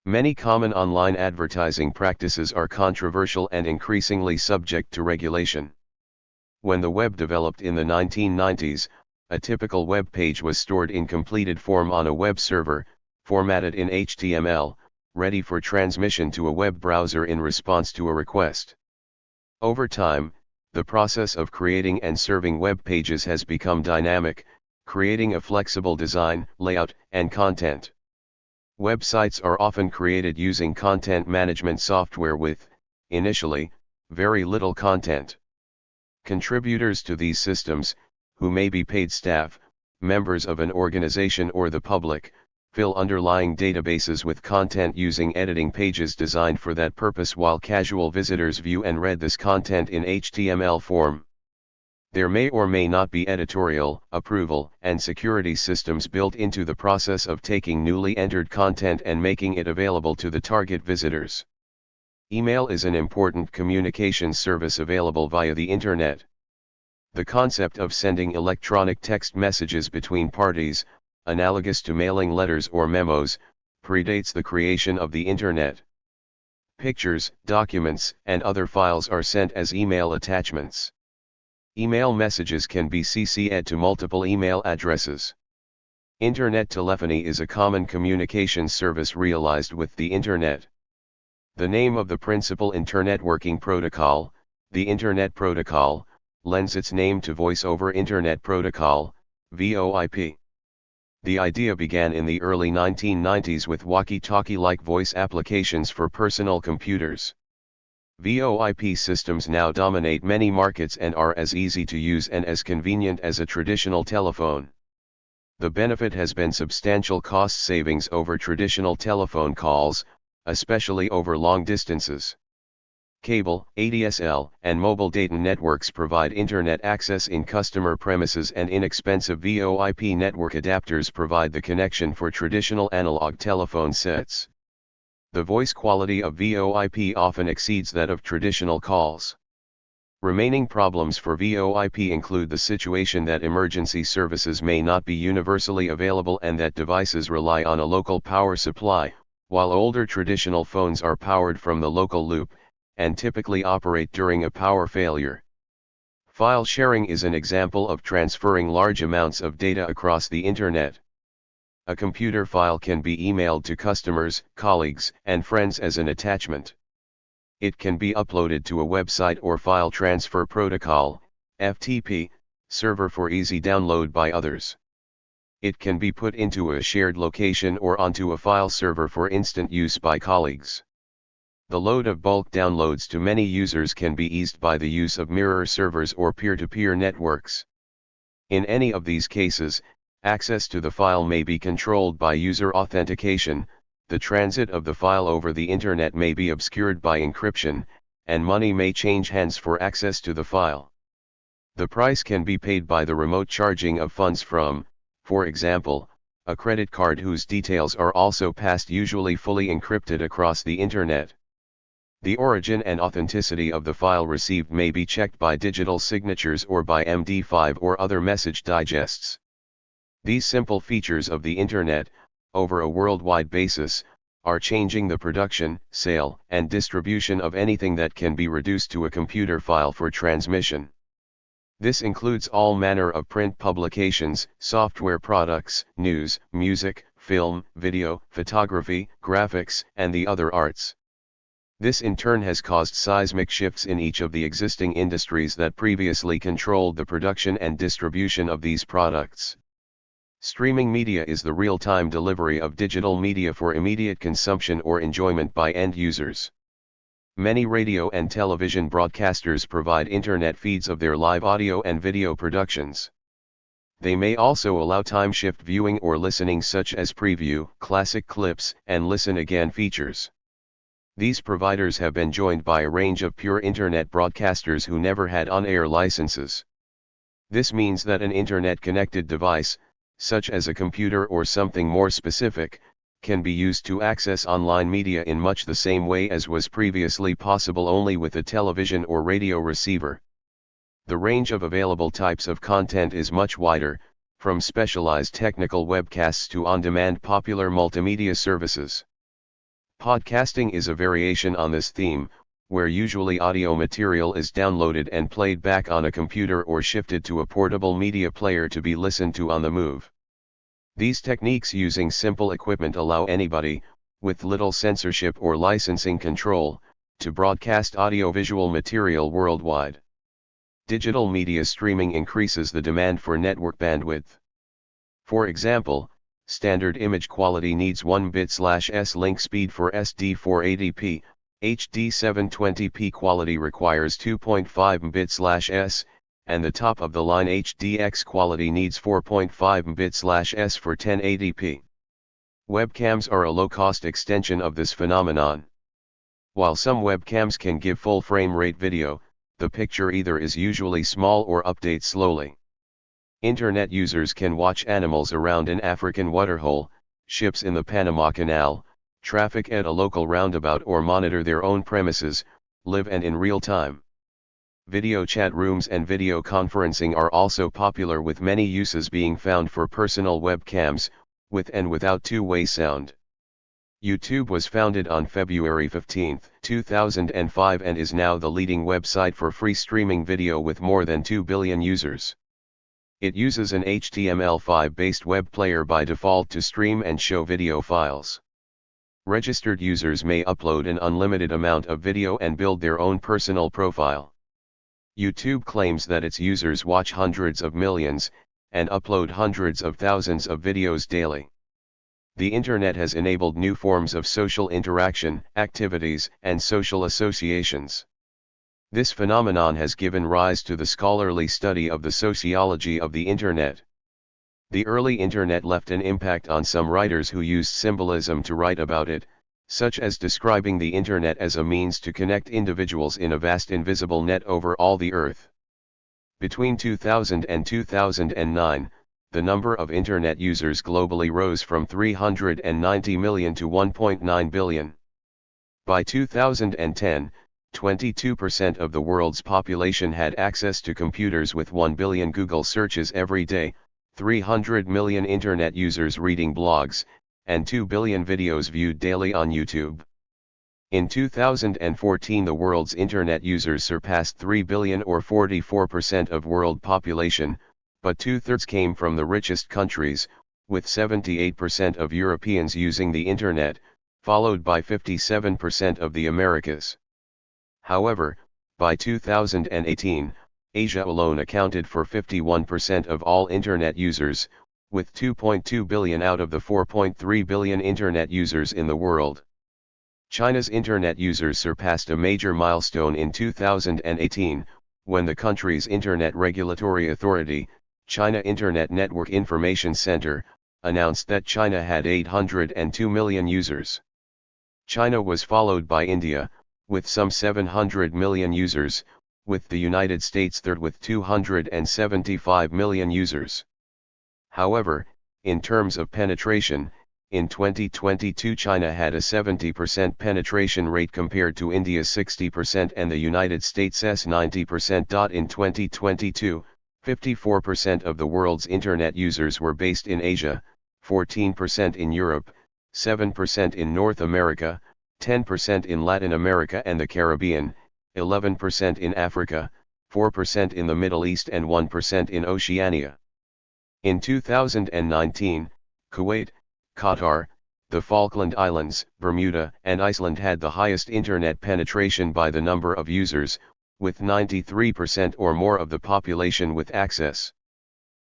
Many common online advertising practices are controversial and increasingly subject to regulation. When the web developed in the 1990s, a typical web page was stored in completed form on a web server, formatted in HTML, ready for transmission to a web browser in response to a request. Over time, the process of creating and serving web pages has become dynamic, creating a flexible design, layout, and content. Websites are often created using content management software with, initially, very little content. Contributors to these systems, who may be paid staff, members of an organization or the public, Fill underlying databases with content using editing pages designed for that purpose while casual visitors view and read this content in HTML form. There may or may not be editorial, approval, and security systems built into the process of taking newly entered content and making it available to the target visitors. Email is an important communications service available via the Internet. The concept of sending electronic text messages between parties, analogous to mailing letters or memos, predates the creation of the Internet. Pictures, documents, and other files are sent as email attachments. Email messages can be CC'd to multiple email addresses. Internet telephony is a common communications service realized with the Internet. The name of the principal internetworking protocol, the Internet Protocol, lends its name to Voice over Internet Protocol, VoIP. The idea began in the early 1990s with walkie-talkie-like voice applications for personal computers. VoIP systems now dominate many markets and are as easy to use and as convenient as a traditional telephone. The benefit has been substantial cost savings over traditional telephone calls, especially over long distances. Cable, ADSL, and mobile data networks provide Internet access in customer premises, and inexpensive VoIP network adapters provide the connection for traditional analog telephone sets. The voice quality of VoIP often exceeds that of traditional calls. Remaining problems for VoIP include the situation that emergency services may not be universally available and that devices rely on a local power supply, while older traditional phones are powered from the local loop, and typically operate during a power failure. File sharing is an example of transferring large amounts of data across the Internet. A computer file can be emailed to customers, colleagues, and friends as an attachment. It can be uploaded to a website or file transfer protocol, FTP, server for easy download by others. It can be put into a shared location or onto a file server for instant use by colleagues. The load of bulk downloads to many users can be eased by the use of mirror servers or peer-to-peer networks. In any of these cases, access to the file may be controlled by user authentication, the transit of the file over the Internet may be obscured by encryption, and money may change hands for access to the file. The price can be paid by the remote charging of funds from, for example, a credit card whose details are also passed, usually fully encrypted, across the Internet. The origin and authenticity of the file received may be checked by digital signatures or by MD5 or other message digests. These simple features of the Internet, over a worldwide basis, are changing the production, sale, and distribution of anything that can be reduced to a computer file for transmission. This includes all manner of print publications, software products, news, music, film, video, photography, graphics, and the other arts. This in turn has caused seismic shifts in each of the existing industries that previously controlled the production and distribution of these products. Streaming media is the real-time delivery of digital media for immediate consumption or enjoyment by end users. Many radio and television broadcasters provide Internet feeds of their live audio and video productions. They may also allow time-shift viewing or listening, such as preview, classic clips, and listen again features. These providers have been joined by a range of pure Internet broadcasters who never had on-air licenses. This means that an Internet-connected device, such as a computer or something more specific, can be used to access online media in much the same way as was previously possible only with a television or radio receiver. The range of available types of content is much wider, from specialized technical webcasts to on-demand popular multimedia services. Podcasting is a variation on this theme, where usually audio material is downloaded and played back on a computer or shifted to a portable media player to be listened to on the move. These techniques using simple equipment allow anybody, with little censorship or licensing control, to broadcast audiovisual material worldwide. Digital media streaming increases the demand for network bandwidth. For example, standard image quality needs 1 bit/s link speed for SD 480p, HD 720p quality requires 2.5 bit/s, and the top-of-the-line HDX quality needs 4.5 bit/s for 1080p. Webcams are a low-cost extension of this phenomenon. While some webcams can give full frame rate video, the picture either is usually small or updates slowly. Internet users can watch animals around an African waterhole, ships in the Panama Canal, traffic at a local roundabout, or monitor their own premises, live and in real time. Video chat rooms and video conferencing are also popular, with many uses being found for personal webcams, with and without two-way sound. YouTube was founded on February 15, 2005 and is now the leading website for free streaming video with more than 2 billion users. It uses an HTML5-based web player by default to stream and show video files. Registered users may upload an unlimited amount of video and build their own personal profile. YouTube claims that its users watch hundreds of millions, and upload hundreds of thousands of videos daily. The Internet has enabled new forms of social interaction, activities, and social associations. This phenomenon has given rise to the scholarly study of the sociology of the Internet. The early Internet left an impact on some writers who used symbolism to write about it, such as describing the Internet as a means to connect individuals in a vast invisible net over all the earth. Between 2000 and 2009, the number of Internet users globally rose from 390 million to 1.9 billion. By 2010, 22% of the world's population had access to computers, with 1 billion Google searches every day, 300 million Internet users reading blogs, and 2 billion videos viewed daily on YouTube. In 2014, the world's Internet users surpassed 3 billion, or 44% of world population, but two-thirds came from the richest countries, with 78% of Europeans using the Internet, followed by 57% of the Americas. However, by 2018, Asia alone accounted for 51% of all Internet users, with 2.2 billion out of the 4.3 billion Internet users in the world. China's Internet users surpassed a major milestone in 2018, when the country's Internet Regulatory Authority, China Internet Network Information Center, announced that China had 802 million users. China was followed by India, with some 700 million users, with the United States third with 275 million users. However, in terms of penetration, in 2022 China had a 70% penetration rate compared to India's 60% and the United States' 90%. In 2022, 54% of the world's Internet users were based in Asia, 14% in Europe, 7% in North America, 10% in Latin America and the Caribbean, 11% in Africa, 4% in the Middle East and 1% in Oceania. In 2019, Kuwait, Qatar, the Falkland Islands, Bermuda, and Iceland had the highest Internet penetration by the number of users, with 93% or more of the population with access.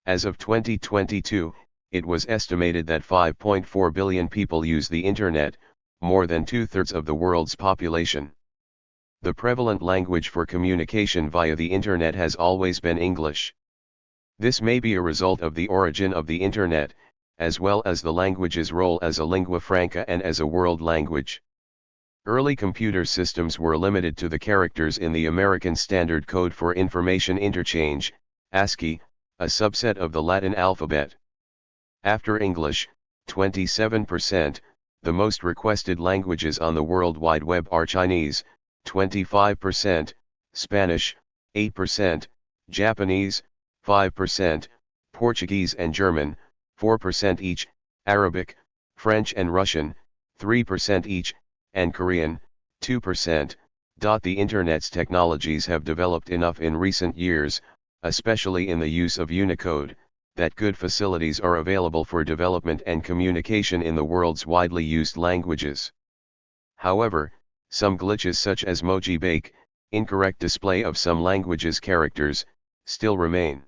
As of 2022, it was estimated that 5.4 billion people use the Internet, more than two-thirds of the world's population. The prevalent language for communication via the Internet has always been English. This may be a result of the origin of the Internet, as well as the language's role as a lingua franca and as a world language. Early computer systems were limited to the characters in the American Standard Code for Information Interchange, ASCII, a subset of the Latin alphabet. After English, 27%, the most requested languages on the World Wide Web are Chinese, 25%, Spanish, 8%, Japanese, 5%, Portuguese and German, 4% each, Arabic, French and Russian, 3% each, and Korean, 2%. The Internet's technologies have developed enough in recent years, especially in the use of Unicode, that good facilities are available for development and communication in the world's widely used languages. However, some glitches such as Moji Bake, incorrect display of some languages' characters, still remain.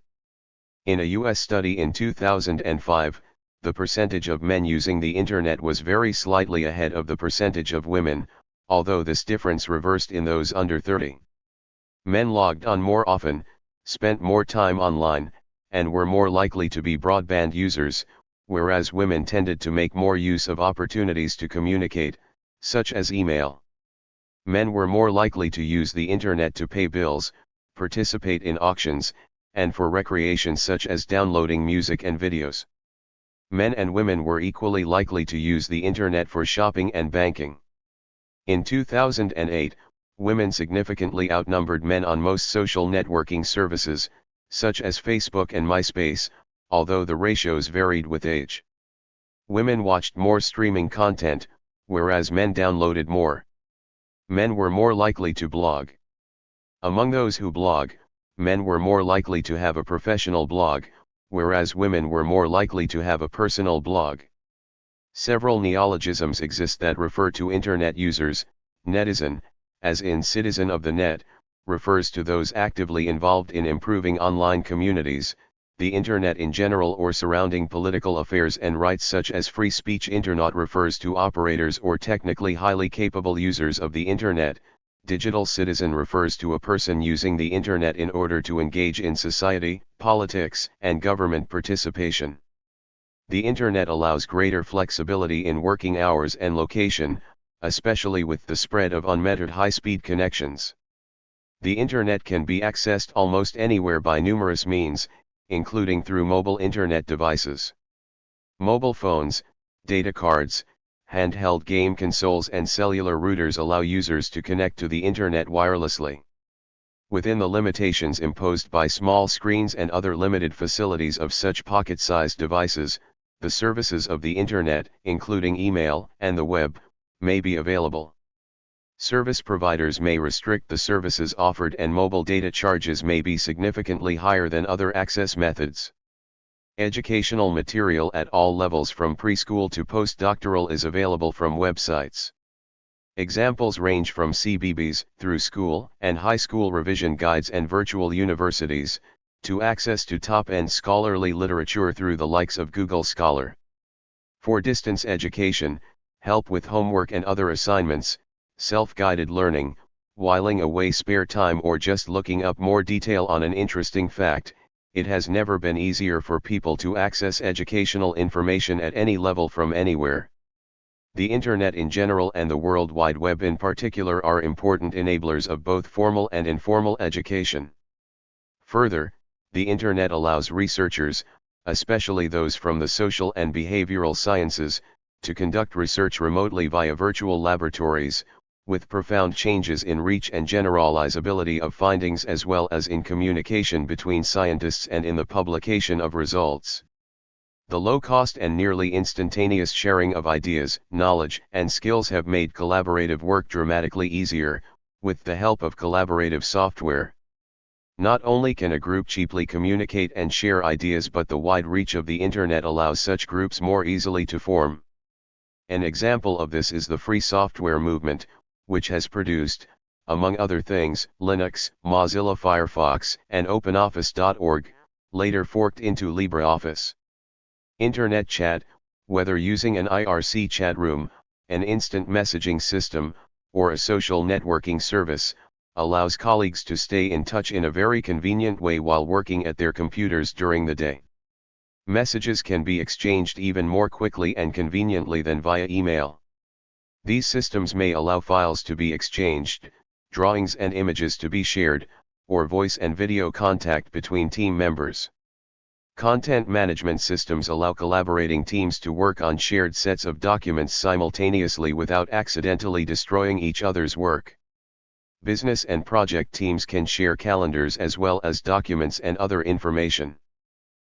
In a US study in 2005, the percentage of men using the Internet was very slightly ahead of the percentage of women, although this difference reversed in those under 30. Men logged on more often, spent more time online, and were more likely to be broadband users, whereas women tended to make more use of opportunities to communicate, such as email. Men were more likely to use the internet to pay bills, participate in auctions, and for recreation such as downloading music and videos. Men and women were equally likely to use the internet for shopping and banking. In 2008, women significantly outnumbered men on most social networking services, such as Facebook and MySpace, although the ratios varied with age. Women watched more streaming content, whereas men downloaded more. Men were more likely to blog. Among those who blog, men were more likely to have a professional blog, whereas women were more likely to have a personal blog. Several neologisms exist that refer to internet users. Netizen, as in citizen of the net, refers to those actively involved in improving online communities, the internet in general or surrounding political affairs and rights such as free speech. Internaut refers to operators or technically highly capable users of the internet. Digital citizen refers to a person using the internet in order to engage in society, politics, and government participation. The internet allows greater flexibility in working hours and location, especially with the spread of unmetered high-speed connections. The internet can be accessed almost anywhere by numerous means, including through mobile internet devices. Mobile phones, data cards, handheld game consoles and cellular routers allow users to connect to the internet wirelessly. Within the limitations imposed by small screens and other limited facilities of such pocket-sized devices, the services of the internet, including email and the web, may be available. Service providers may restrict the services offered and mobile data charges may be significantly higher than other access methods. Educational material at all levels from preschool to postdoctoral is available from websites. Examples range from CBBS, through school and high school revision guides and virtual universities, to access to top-end scholarly literature through the likes of Google Scholar. For distance education, help with homework and other assignments, self-guided learning, whiling away spare time or just looking up more detail on an interesting fact, it has never been easier for people to access educational information at any level from anywhere. The internet in general and the World Wide Web in particular are important enablers of both formal and informal education. Further, the internet allows researchers, especially those from the social and behavioral sciences, to conduct research remotely via virtual laboratories, with profound changes in reach and generalizability of findings as well as in communication between scientists and in the publication of results. The low-cost and nearly instantaneous sharing of ideas, knowledge, and skills have made collaborative work dramatically easier, with the help of collaborative software. Not only can a group cheaply communicate and share ideas, but the wide reach of the internet allows such groups more easily to form. An example of this is the free software movement, which has produced, among other things, Linux, Mozilla Firefox, and OpenOffice.org, later forked into LibreOffice. Internet chat, whether using an IRC chat room, an instant messaging system, or a social networking service, allows colleagues to stay in touch in a very convenient way while working at their computers during the day. Messages can be exchanged even more quickly and conveniently than via email. These systems may allow files to be exchanged, drawings and images to be shared, or voice and video contact between team members. Content management systems allow collaborating teams to work on shared sets of documents simultaneously without accidentally destroying each other's work. Business and project teams can share calendars as well as documents and other information.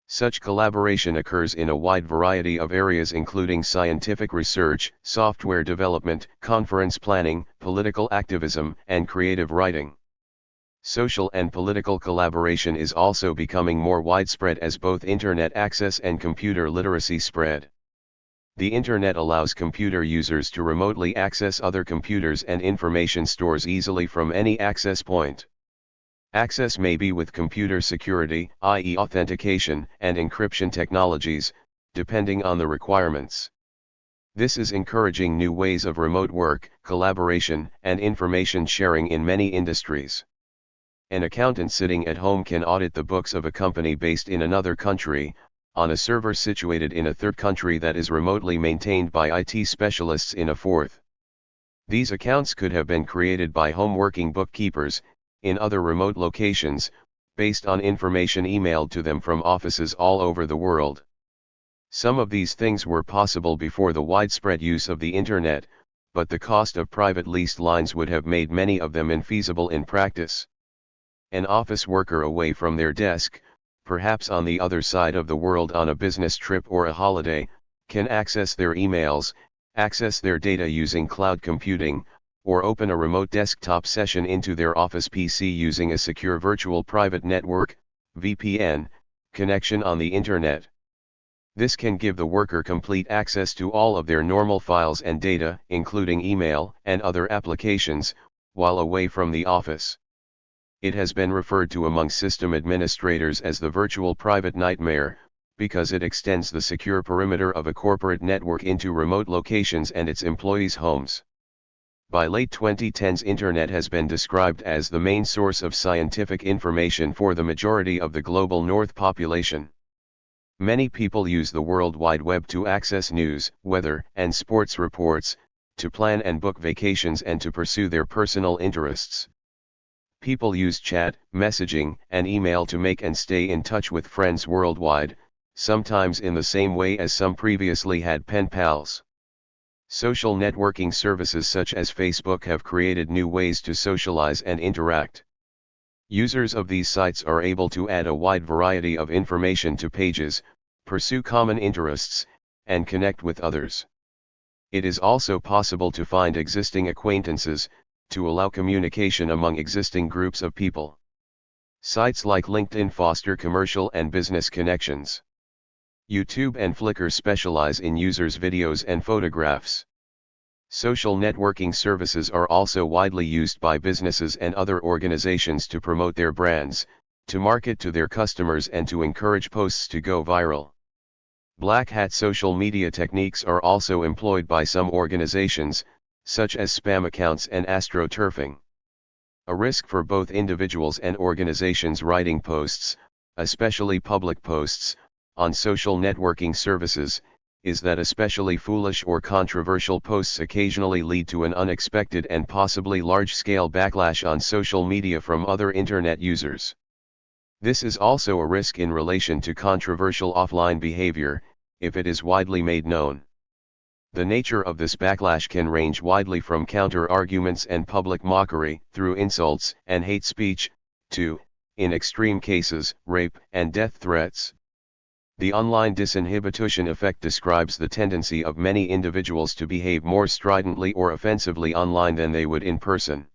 Such collaboration occurs in a wide variety of areas including scientific research, software development, conference planning, political activism, and creative writing. Social and political collaboration is also becoming more widespread as both internet access and computer literacy spread. The internet allows computer users to remotely access other computers and information stores easily from any access point. Access may be with computer security, i.e. authentication, and encryption technologies, depending on the requirements. This is encouraging new ways of remote work, collaboration, and information sharing in many industries. An accountant sitting at home can audit the books of a company based in another country, on a server situated in a third country that is remotely maintained by IT specialists in a fourth. These accounts could have been created by home-working bookkeepers, in other remote locations, based on information emailed to them from offices all over the world. Some of these things were possible before the widespread use of the Internet, but the cost of private leased lines would have made many of them infeasible in practice. An office worker away from their desk, perhaps on the other side of the world on a business trip or a holiday, can access their emails, access their data using cloud computing, or open a remote desktop session into their office PC using a secure virtual private network, VPN, connection on the Internet. This can give the worker complete access to all of their normal files and data, including email and other applications, while away from the office. It has been referred to among system administrators as the virtual private nightmare, because it extends the secure perimeter of a corporate network into remote locations and its employees' homes. By late 2010s, Internet has been described as the main source of scientific information for the majority of the global North population. Many people use the World Wide Web to access news, weather, and sports reports, to plan and book vacations and to pursue their personal interests. People use chat, messaging, and email to make and stay in touch with friends worldwide, sometimes in the same way as some previously had pen pals. Social networking services such as Facebook have created new ways to socialize and interact. Users of these sites are able to add a wide variety of information to pages, pursue common interests, and connect with others. It is also possible to find existing acquaintances, to allow communication among existing groups of people. Sites like LinkedIn foster commercial and business connections. YouTube and Flickr specialize in users' videos and photographs. Social networking services are also widely used by businesses and other organizations to promote their brands, to market to their customers, and to encourage posts to go viral. Black hat social media techniques are also employed by some organizations, such as spam accounts and astroturfing. A risk for both individuals and organizations writing posts, especially public posts, on social networking services, is that especially foolish or controversial posts occasionally lead to an unexpected and possibly large-scale backlash on social media from other Internet users. This is also a risk in relation to controversial offline behavior, if it is widely made known. The nature of this backlash can range widely from counter-arguments and public mockery, through insults and hate speech, to, in extreme cases, rape and death threats. The online disinhibition effect describes the tendency of many individuals to behave more stridently or offensively online than they would in person.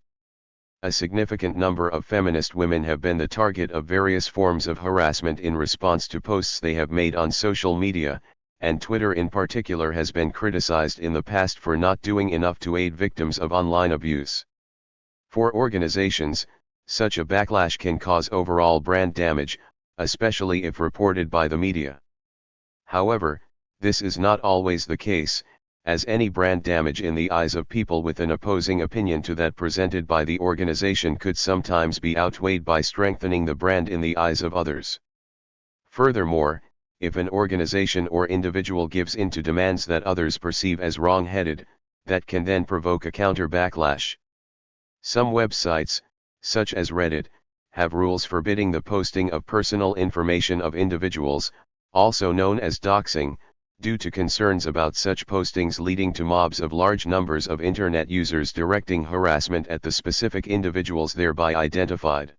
A significant number of feminist women have been the target of various forms of harassment in response to posts they have made on social media, and Twitter in particular has been criticized in the past for not doing enough to aid victims of online abuse. For organizations, such a backlash can cause overall brand damage, especially if reported by the media. However, this is not always the case, as any brand damage in the eyes of people with an opposing opinion to that presented by the organization could sometimes be outweighed by strengthening the brand in the eyes of others. Furthermore, if an organization or individual gives in to demands that others perceive as wrong-headed, that can then provoke a counter-backlash. Some websites, such as Reddit, have rules forbidding the posting of personal information of individuals, also known as doxing, due to concerns about such postings leading to mobs of large numbers of Internet users directing harassment at the specific individuals thereby identified.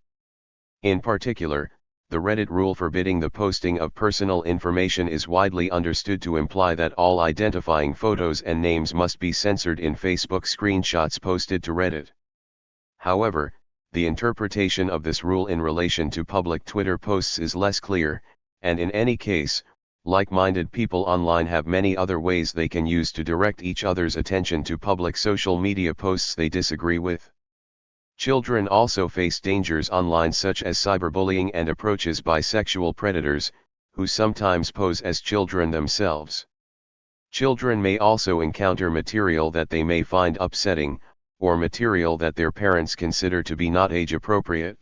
In particular, the Reddit rule forbidding the posting of personal information is widely understood to imply that all identifying photos and names must be censored in Facebook screenshots posted to Reddit. However, the interpretation of this rule in relation to public Twitter posts is less clear, and in any case, like-minded people online have many other ways they can use to direct each other's attention to public social media posts they disagree with. Children also face dangers online such as cyberbullying and approaches by sexual predators, who sometimes pose as children themselves. Children may also encounter material that they may find upsetting, or material that their parents consider to be not age-appropriate.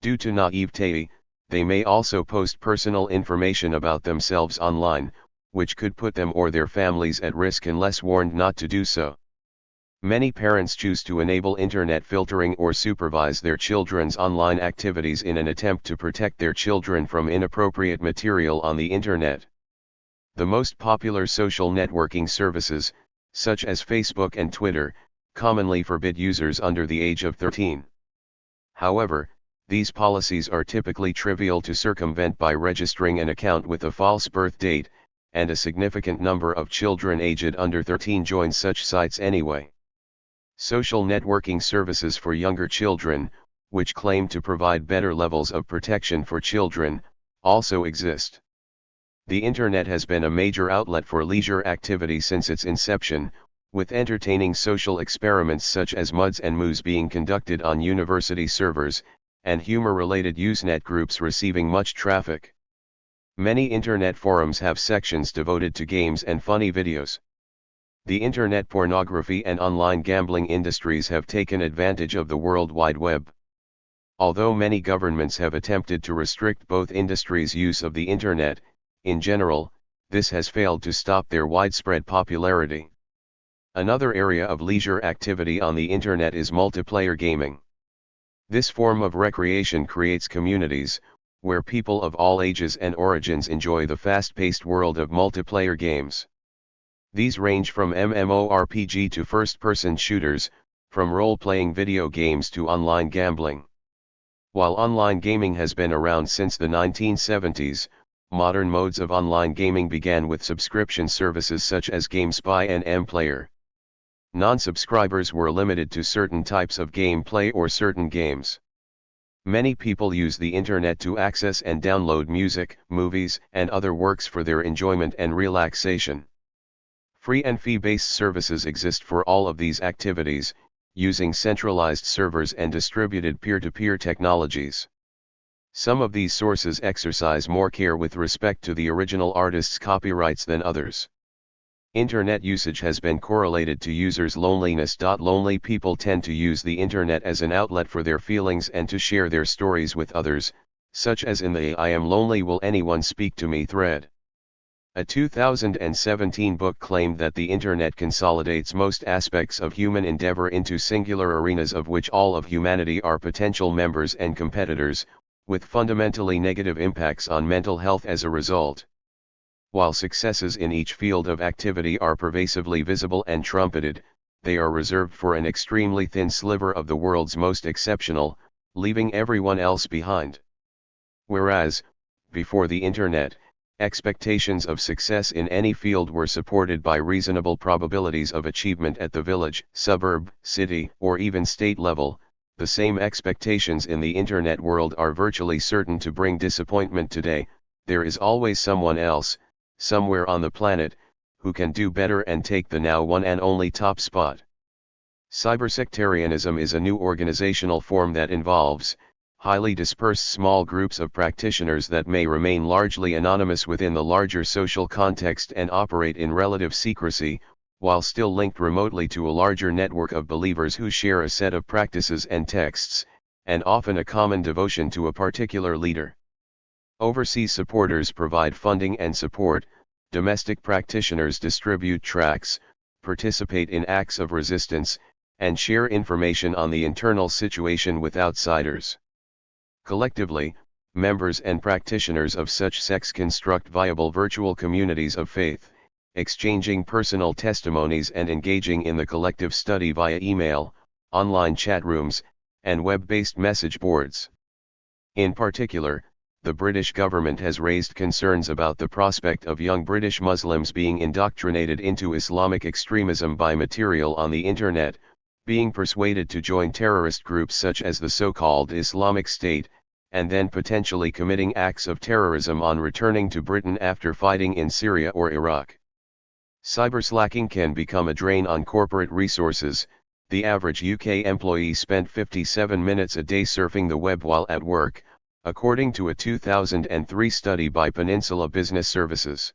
Due to naivete, They may also post personal information about themselves online, which could put them or their families at risk unless warned not to do so. Many parents choose to enable internet filtering or supervise their children's online activities in an attempt to protect their children from inappropriate material on the internet. The most popular social networking services, such as Facebook and Twitter, commonly forbid users under the age of 13. However, these policies are typically trivial to circumvent by registering an account with a false birth date, and a significant number of children aged under 13 join such sites anyway. Social networking services for younger children, which claim to provide better levels of protection for children, also exist. The Internet has been a major outlet for leisure activity since its inception, with entertaining social experiments such as MUDs and MOOs being conducted on university servers, and humor-related Usenet groups receiving much traffic. Many Internet forums have sections devoted to games and funny videos. The Internet pornography and online gambling industries have taken advantage of the World Wide Web. Although many governments have attempted to restrict both industries' use of the Internet, in general, this has failed to stop their widespread popularity. Another area of leisure activity on the Internet is multiplayer gaming. This form of recreation creates communities, where people of all ages and origins enjoy the fast-paced world of multiplayer games. These range from MMORPG to first-person shooters, from role-playing video games to online gambling. While online gaming has been around since the 1970s, modern modes of online gaming began with subscription services such as GameSpy and MPlayer. Non-subscribers were limited to certain types of gameplay or certain games. Many people use the Internet to access and download music, movies, and other works for their enjoyment and relaxation. Free and fee-based services exist for all of these activities, using centralized servers and distributed peer-to-peer technologies. Some of these sources exercise more care with respect to the original artist's copyrights than others. Internet usage has been correlated to users' loneliness. Lonely people tend to use the Internet as an outlet for their feelings and to share their stories with others, such as in the "I am lonely, will anyone speak to me" thread. A 2017 book claimed that the Internet consolidates most aspects of human endeavor into singular arenas of which all of humanity are potential members and competitors, with fundamentally negative impacts on mental health as a result. While successes in each field of activity are pervasively visible and trumpeted, they are reserved for an extremely thin sliver of the world's most exceptional, leaving everyone else behind. Whereas, before the Internet, expectations of success in any field were supported by reasonable probabilities of achievement at the village, suburb, city, or even state level, the same expectations in the Internet world are virtually certain to bring disappointment today. There is always someone else, somewhere on the planet, who can do better and take the now one and only top spot. Cybersectarianism is a new organizational form that involves highly dispersed small groups of practitioners that may remain largely anonymous within the larger social context and operate in relative secrecy, while still linked remotely to a larger network of believers who share a set of practices and texts, and often a common devotion to a particular leader. Overseas supporters provide funding and support, domestic practitioners distribute tracts, participate in acts of resistance, and share information on the internal situation with outsiders. Collectively, members and practitioners of such sects construct viable virtual communities of faith, exchanging personal testimonies and engaging in the collective study via email, online chat rooms, and web-based message boards. In particular, the British government has raised concerns about the prospect of young British Muslims being indoctrinated into Islamic extremism by material on the Internet, being persuaded to join terrorist groups such as the so-called Islamic State, and then potentially committing acts of terrorism on returning to Britain after fighting in Syria or Iraq. Cyberslacking can become a drain on corporate resources. The average UK employee spent 57 minutes a day surfing the web while at work, according to a 2003 study by Peninsula Business Services.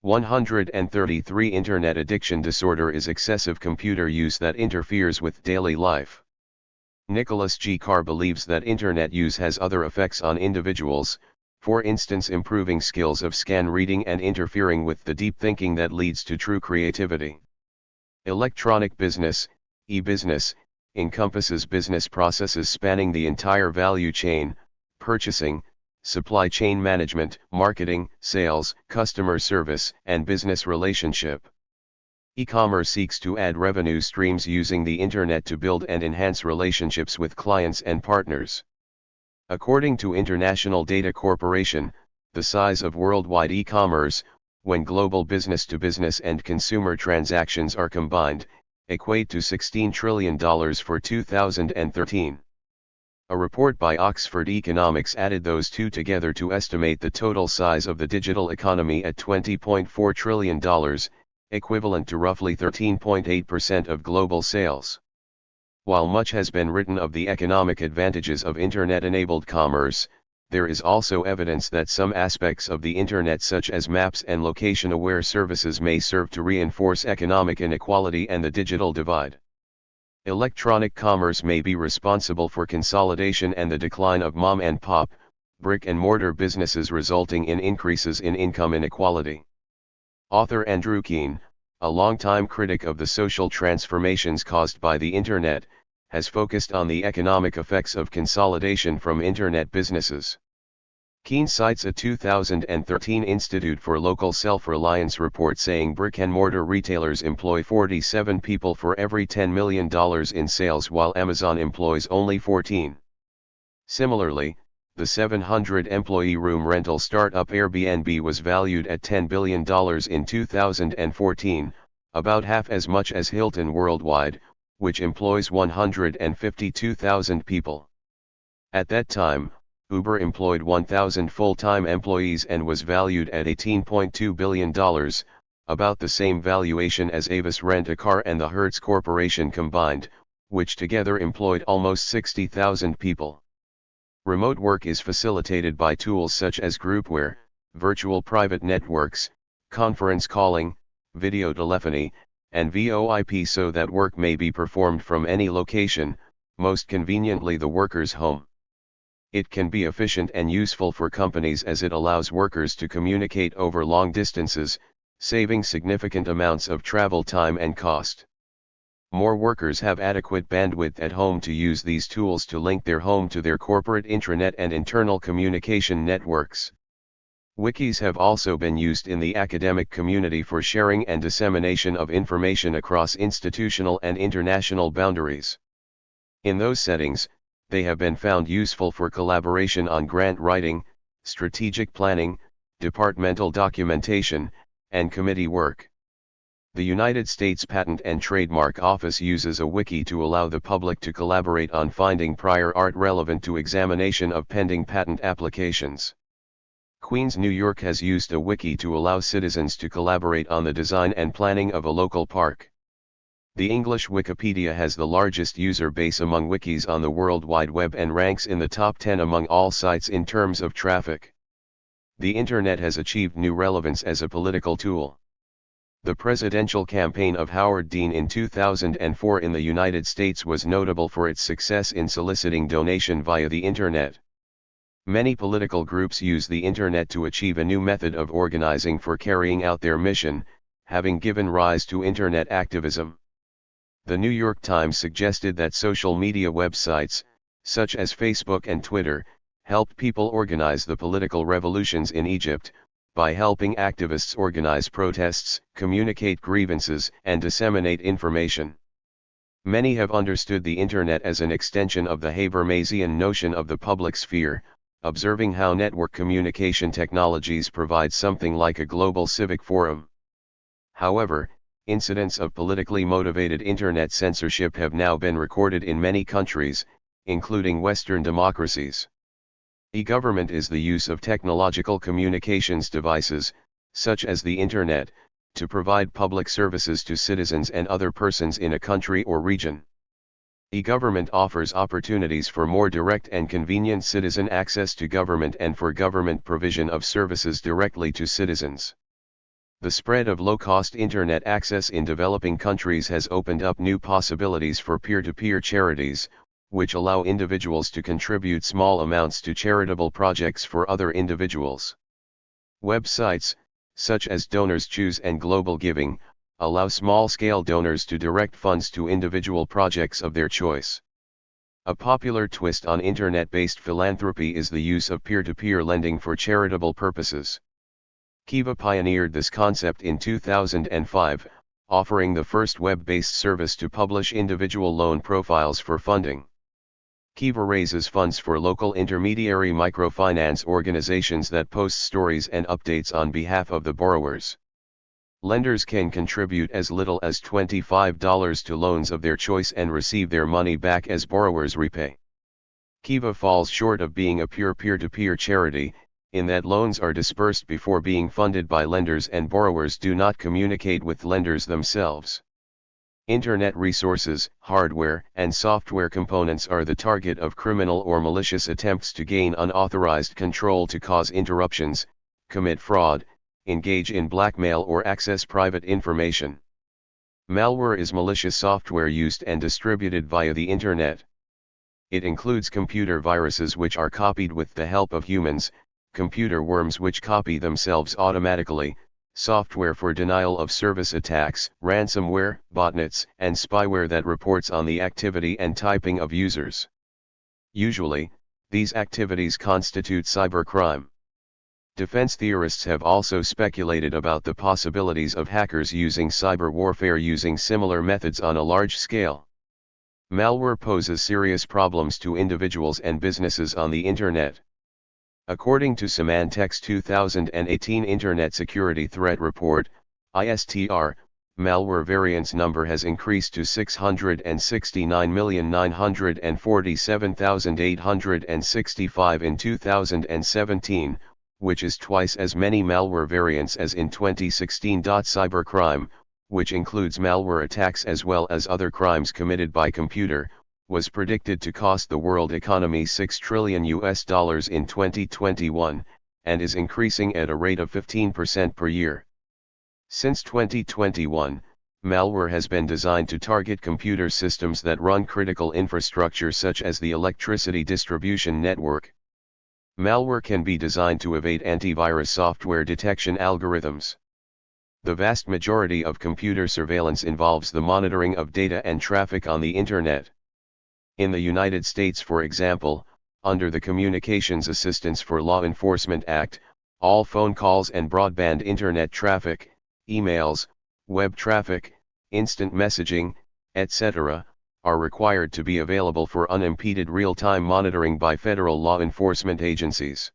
133 Internet addiction disorder is excessive computer use that interferes with daily life. Nicholas G. Carr believes that Internet use has other effects on individuals, for instance improving skills of scan reading and interfering with the deep thinking that leads to true creativity. Electronic business, e-business, encompasses business processes spanning the entire value chain: purchasing, supply chain management, marketing, sales, customer service, and business relationship. E-commerce seeks to add revenue streams using the Internet to build and enhance relationships with clients and partners. According to International Data Corporation, the size of worldwide e-commerce, when global business-to-business and consumer transactions are combined, equate to $16 trillion for 2013. A report by Oxford Economics added those two together to estimate the total size of the digital economy at $20.4 trillion, equivalent to roughly 13.8% of global sales. While much has been written of the economic advantages of Internet-enabled commerce, there is also evidence that some aspects of the Internet such as maps and location-aware services may serve to reinforce economic inequality and the digital divide. Electronic commerce may be responsible for consolidation and the decline of mom-and-pop, brick-and-mortar businesses, resulting in increases in income inequality. Author Andrew Keen, a longtime critic of the social transformations caused by the Internet, has focused on the economic effects of consolidation from Internet businesses. Keen cites a 2013 Institute for Local Self-Reliance report saying brick-and-mortar retailers employ 47 people for every $10 million in sales, while Amazon employs only 14. Similarly, the 700-employee room rental startup Airbnb was valued at $10 billion in 2014, about half as much as Hilton worldwide, which employs 152,000 people. At that time, Uber employed 1,000 full-time employees and was valued at $18.2 billion, about the same valuation as Avis Rent-A-Car and the Hertz Corporation combined, which together employed almost 60,000 people. Remote work is facilitated by tools such as groupware, virtual private networks, conference calling, video telephony, and VoIP, so that work may be performed from any location, most conveniently the worker's home. It can be efficient and useful for companies as it allows workers to communicate over long distances, saving significant amounts of travel time and cost. More workers have adequate bandwidth at home to use these tools to link their home to their corporate intranet and internal communication networks. Wikis have also been used in the academic community for sharing and dissemination of information across institutional and international boundaries. In those settings, they have been found useful for collaboration on grant writing, strategic planning, departmental documentation, and committee work. The United States Patent and Trademark Office uses a wiki to allow the public to collaborate on finding prior art relevant to examination of pending patent applications. Queens, New York has used a wiki to allow citizens to collaborate on the design and planning of a local park. The English Wikipedia has the largest user base among wikis on the World Wide Web and ranks in the top 10 among all sites in terms of traffic. The Internet has achieved new relevance as a political tool. The presidential campaign of Howard Dean in 2004 in the United States was notable for its success in soliciting donation via the Internet. Many political groups use the Internet to achieve a new method of organizing for carrying out their mission, having given rise to Internet activism. The New York Times suggested that social media websites, such as Facebook and Twitter, helped people organize the political revolutions in Egypt, by helping activists organize protests, communicate grievances, and disseminate information. Many have understood the Internet as an extension of the Habermasian notion of the public sphere, observing how network communication technologies provide something like a global civic forum. However, incidents of politically motivated Internet censorship have now been recorded in many countries, including Western democracies. E-government is the use of technological communications devices, such as the Internet, to provide public services to citizens and other persons in a country or region. E-government offers opportunities for more direct and convenient citizen access to government and for government provision of services directly to citizens. The spread of low-cost Internet access in developing countries has opened up new possibilities for peer-to-peer charities, which allow individuals to contribute small amounts to charitable projects for other individuals. Websites, such as Donors Choose and Global Giving, allow small-scale donors to direct funds to individual projects of their choice. A popular twist on internet-based philanthropy is the use of peer-to-peer lending for charitable purposes. Kiva pioneered this concept in 2005, offering the first web-based service to publish individual loan profiles for funding. Kiva raises funds for local intermediary microfinance organizations that post stories and updates on behalf of the borrowers. Lenders can contribute as little as $25 to loans of their choice and receive their money back as borrowers repay. Kiva falls short of being a pure peer-to-peer charity, in that loans are dispersed before being funded by lenders and borrowers do not communicate with lenders themselves. Internet resources, hardware, and software components are the target of criminal or malicious attempts to gain unauthorized control to cause interruptions, commit fraud, engage in blackmail or access private information. Malware is malicious software used and distributed via the Internet. It includes computer viruses which are copied with the help of humans, computer worms which copy themselves automatically, software for denial of service attacks, ransomware, botnets, and spyware that reports on the activity and typing of users. Usually, these activities constitute cybercrime. Defense theorists have also speculated about the possibilities of hackers using cyber warfare using similar methods on a large scale. Malware poses serious problems to individuals and businesses on the Internet. According to Symantec's 2018 Internet Security Threat Report, ISTR, malware variance number has increased to 669,947,865 in 2017, which is twice as many malware variants as in 2016. Cybercrime, which includes malware attacks as well as other crimes committed by computer, was predicted to cost the world economy $6 trillion in 2021, and is increasing at a rate of 15% per year. Since 2021, malware has been designed to target computer systems that run critical infrastructure such as the electricity distribution network. Malware can be designed to evade antivirus software detection algorithms. The vast majority of computer surveillance involves the monitoring of data and traffic on the Internet. In the United States, for example, under the Communications Assistance for Law Enforcement Act, all phone calls and broadband Internet traffic, emails, web traffic, instant messaging, etc., are required to be available for unimpeded real-time monitoring by federal law enforcement agencies.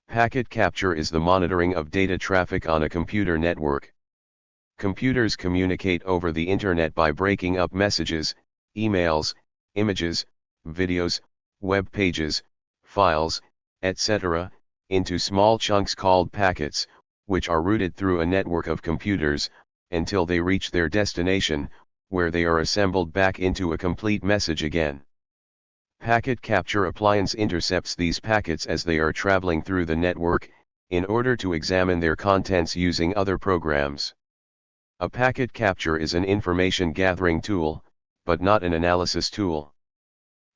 Packet capture is the monitoring of data traffic on a computer network. Computers communicate over the Internet by breaking up messages, emails, images, videos, web pages, files, etc., into small chunks called packets, which are routed through a network of computers, until they reach their destination, where they are assembled back into a complete message again. Packet capture appliance intercepts these packets as they are traveling through the network, in order to examine their contents using other programs. A packet capture is an information gathering tool, but not an analysis tool.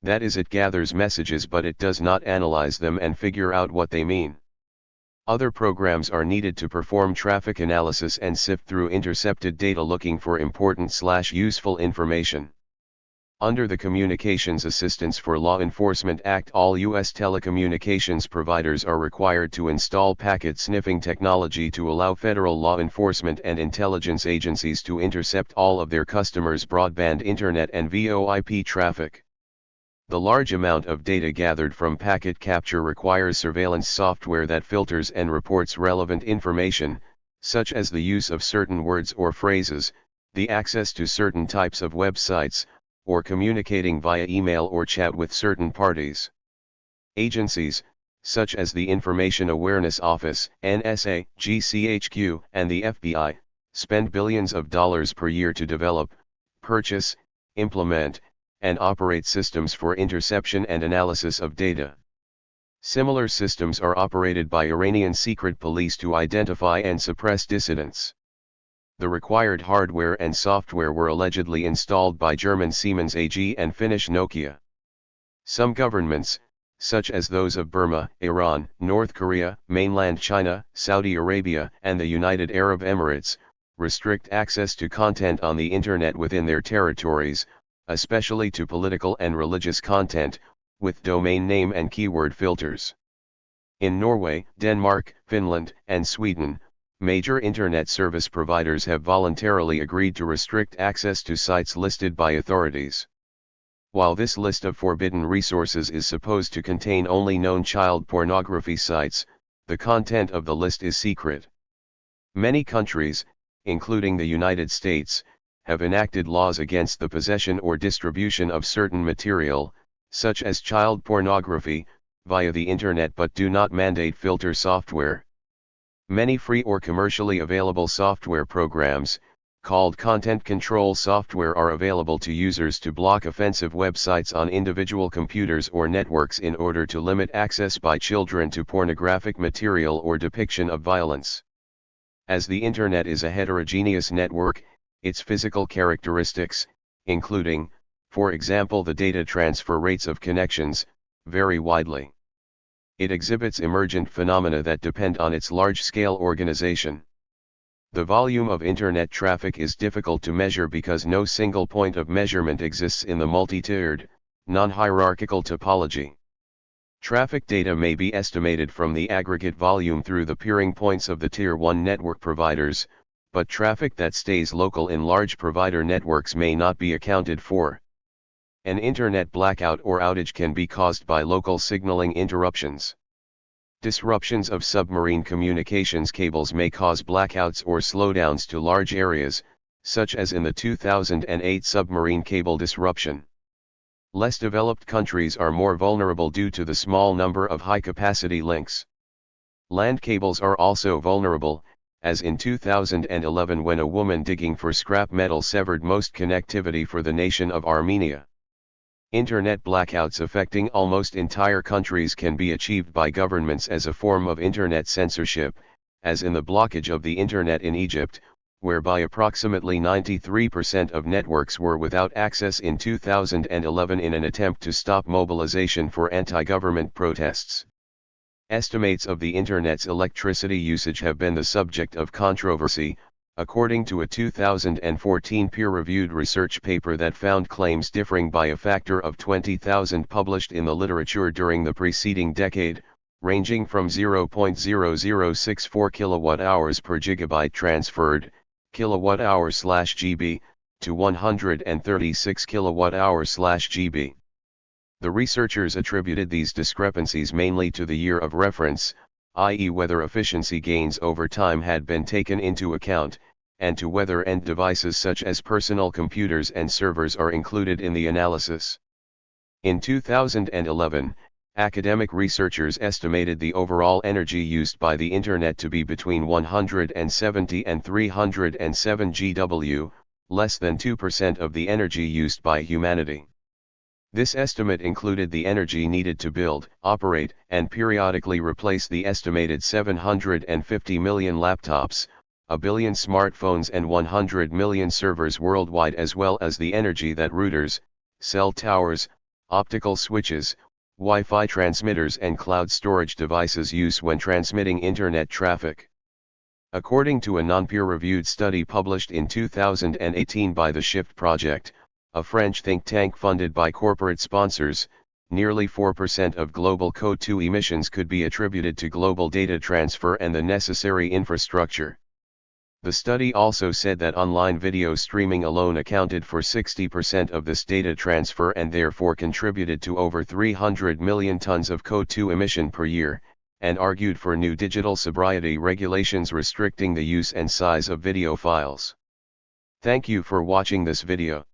That is, it gathers messages but it does not analyze them and figure out what they mean. Other programs are needed to perform traffic analysis and sift through intercepted data looking for important/useful information. Under the Communications Assistance for Law Enforcement Act, all U.S. telecommunications providers are required to install packet sniffing technology to allow federal law enforcement and intelligence agencies to intercept all of their customers' broadband internet and VoIP traffic. The large amount of data gathered from packet capture requires surveillance software that filters and reports relevant information, such as the use of certain words or phrases, the access to certain types of websites, or communicating via email or chat with certain parties. Agencies, such as the Information Awareness Office, NSA, GCHQ, and the FBI, spend billions of dollars per year to develop, purchase, implement, and operate systems for interception and analysis of data. Similar systems are operated by Iranian secret police to identify and suppress dissidents. The required hardware and software were allegedly installed by German Siemens AG and Finnish Nokia. Some governments, such as those of Burma, Iran, North Korea, mainland China, Saudi Arabia, and the United Arab Emirates, restrict access to content on the Internet within their territories, especially to political and religious content, with domain name and keyword filters. In Norway, Denmark, Finland, and Sweden, major Internet service providers have voluntarily agreed to restrict access to sites listed by authorities. While this list of forbidden resources is supposed to contain only known child pornography sites, the content of the list is secret. Many countries, including the United States, have enacted laws against the possession or distribution of certain material, such as child pornography, via the Internet, but do not mandate filter software. Many free or commercially available software programs, called content control software, are available to users to block offensive websites on individual computers or networks in order to limit access by children to pornographic material or depiction of violence. As the Internet is a heterogeneous network, its physical characteristics, including, for example, the data transfer rates of connections, vary widely. It exhibits emergent phenomena that depend on its large-scale organization. The volume of Internet traffic is difficult to measure because no single point of measurement exists in the multi-tiered, non-hierarchical topology. Traffic data may be estimated from the aggregate volume through the peering points of the Tier 1 network providers, but traffic that stays local in large provider networks may not be accounted for. An Internet blackout or outage can be caused by local signaling interruptions. Disruptions of submarine communications cables may cause blackouts or slowdowns to large areas, such as in the 2008 submarine cable disruption. Less developed countries are more vulnerable due to the small number of high-capacity links. Land cables are also vulnerable, as in 2011 when a woman digging for scrap metal severed most connectivity for the nation of Armenia. Internet blackouts affecting almost entire countries can be achieved by governments as a form of Internet censorship, as in the blockage of the Internet in Egypt, whereby approximately 93% of networks were without access in 2011 in an attempt to stop mobilization for anti-government protests. Estimates of the Internet's electricity usage have been the subject of controversy, according to a 2014 peer-reviewed research paper that found claims differing by a factor of 20,000 published in the literature during the preceding decade, ranging from 0.0064 kWh per gigabyte transferred, kWh/GB, to 136 kWh/GB. The researchers attributed these discrepancies mainly to the year of reference, i.e. whether efficiency gains over time had been taken into account, and to whether end devices such as personal computers and servers are included in the analysis. In 2011, academic researchers estimated the overall energy used by the Internet to be between 170 and 307 GW, less than 2% of the energy used by humanity. This estimate included the energy needed to build, operate, and periodically replace the estimated 750 million laptops, a billion smartphones and 100 million servers worldwide, as well as the energy that routers, cell towers, optical switches, Wi-Fi transmitters and cloud storage devices use when transmitting Internet traffic. According to a non-peer-reviewed study published in 2018 by the Shift Project, a French think tank funded by corporate sponsors, nearly 4% of global CO2 emissions could be attributed to global data transfer and the necessary infrastructure. The study also said that online video streaming alone accounted for 60% of this data transfer and therefore contributed to over 300 million tons of CO2 emission per year, and argued for new digital sobriety regulations restricting the use and size of video files. Thank you for watching this video.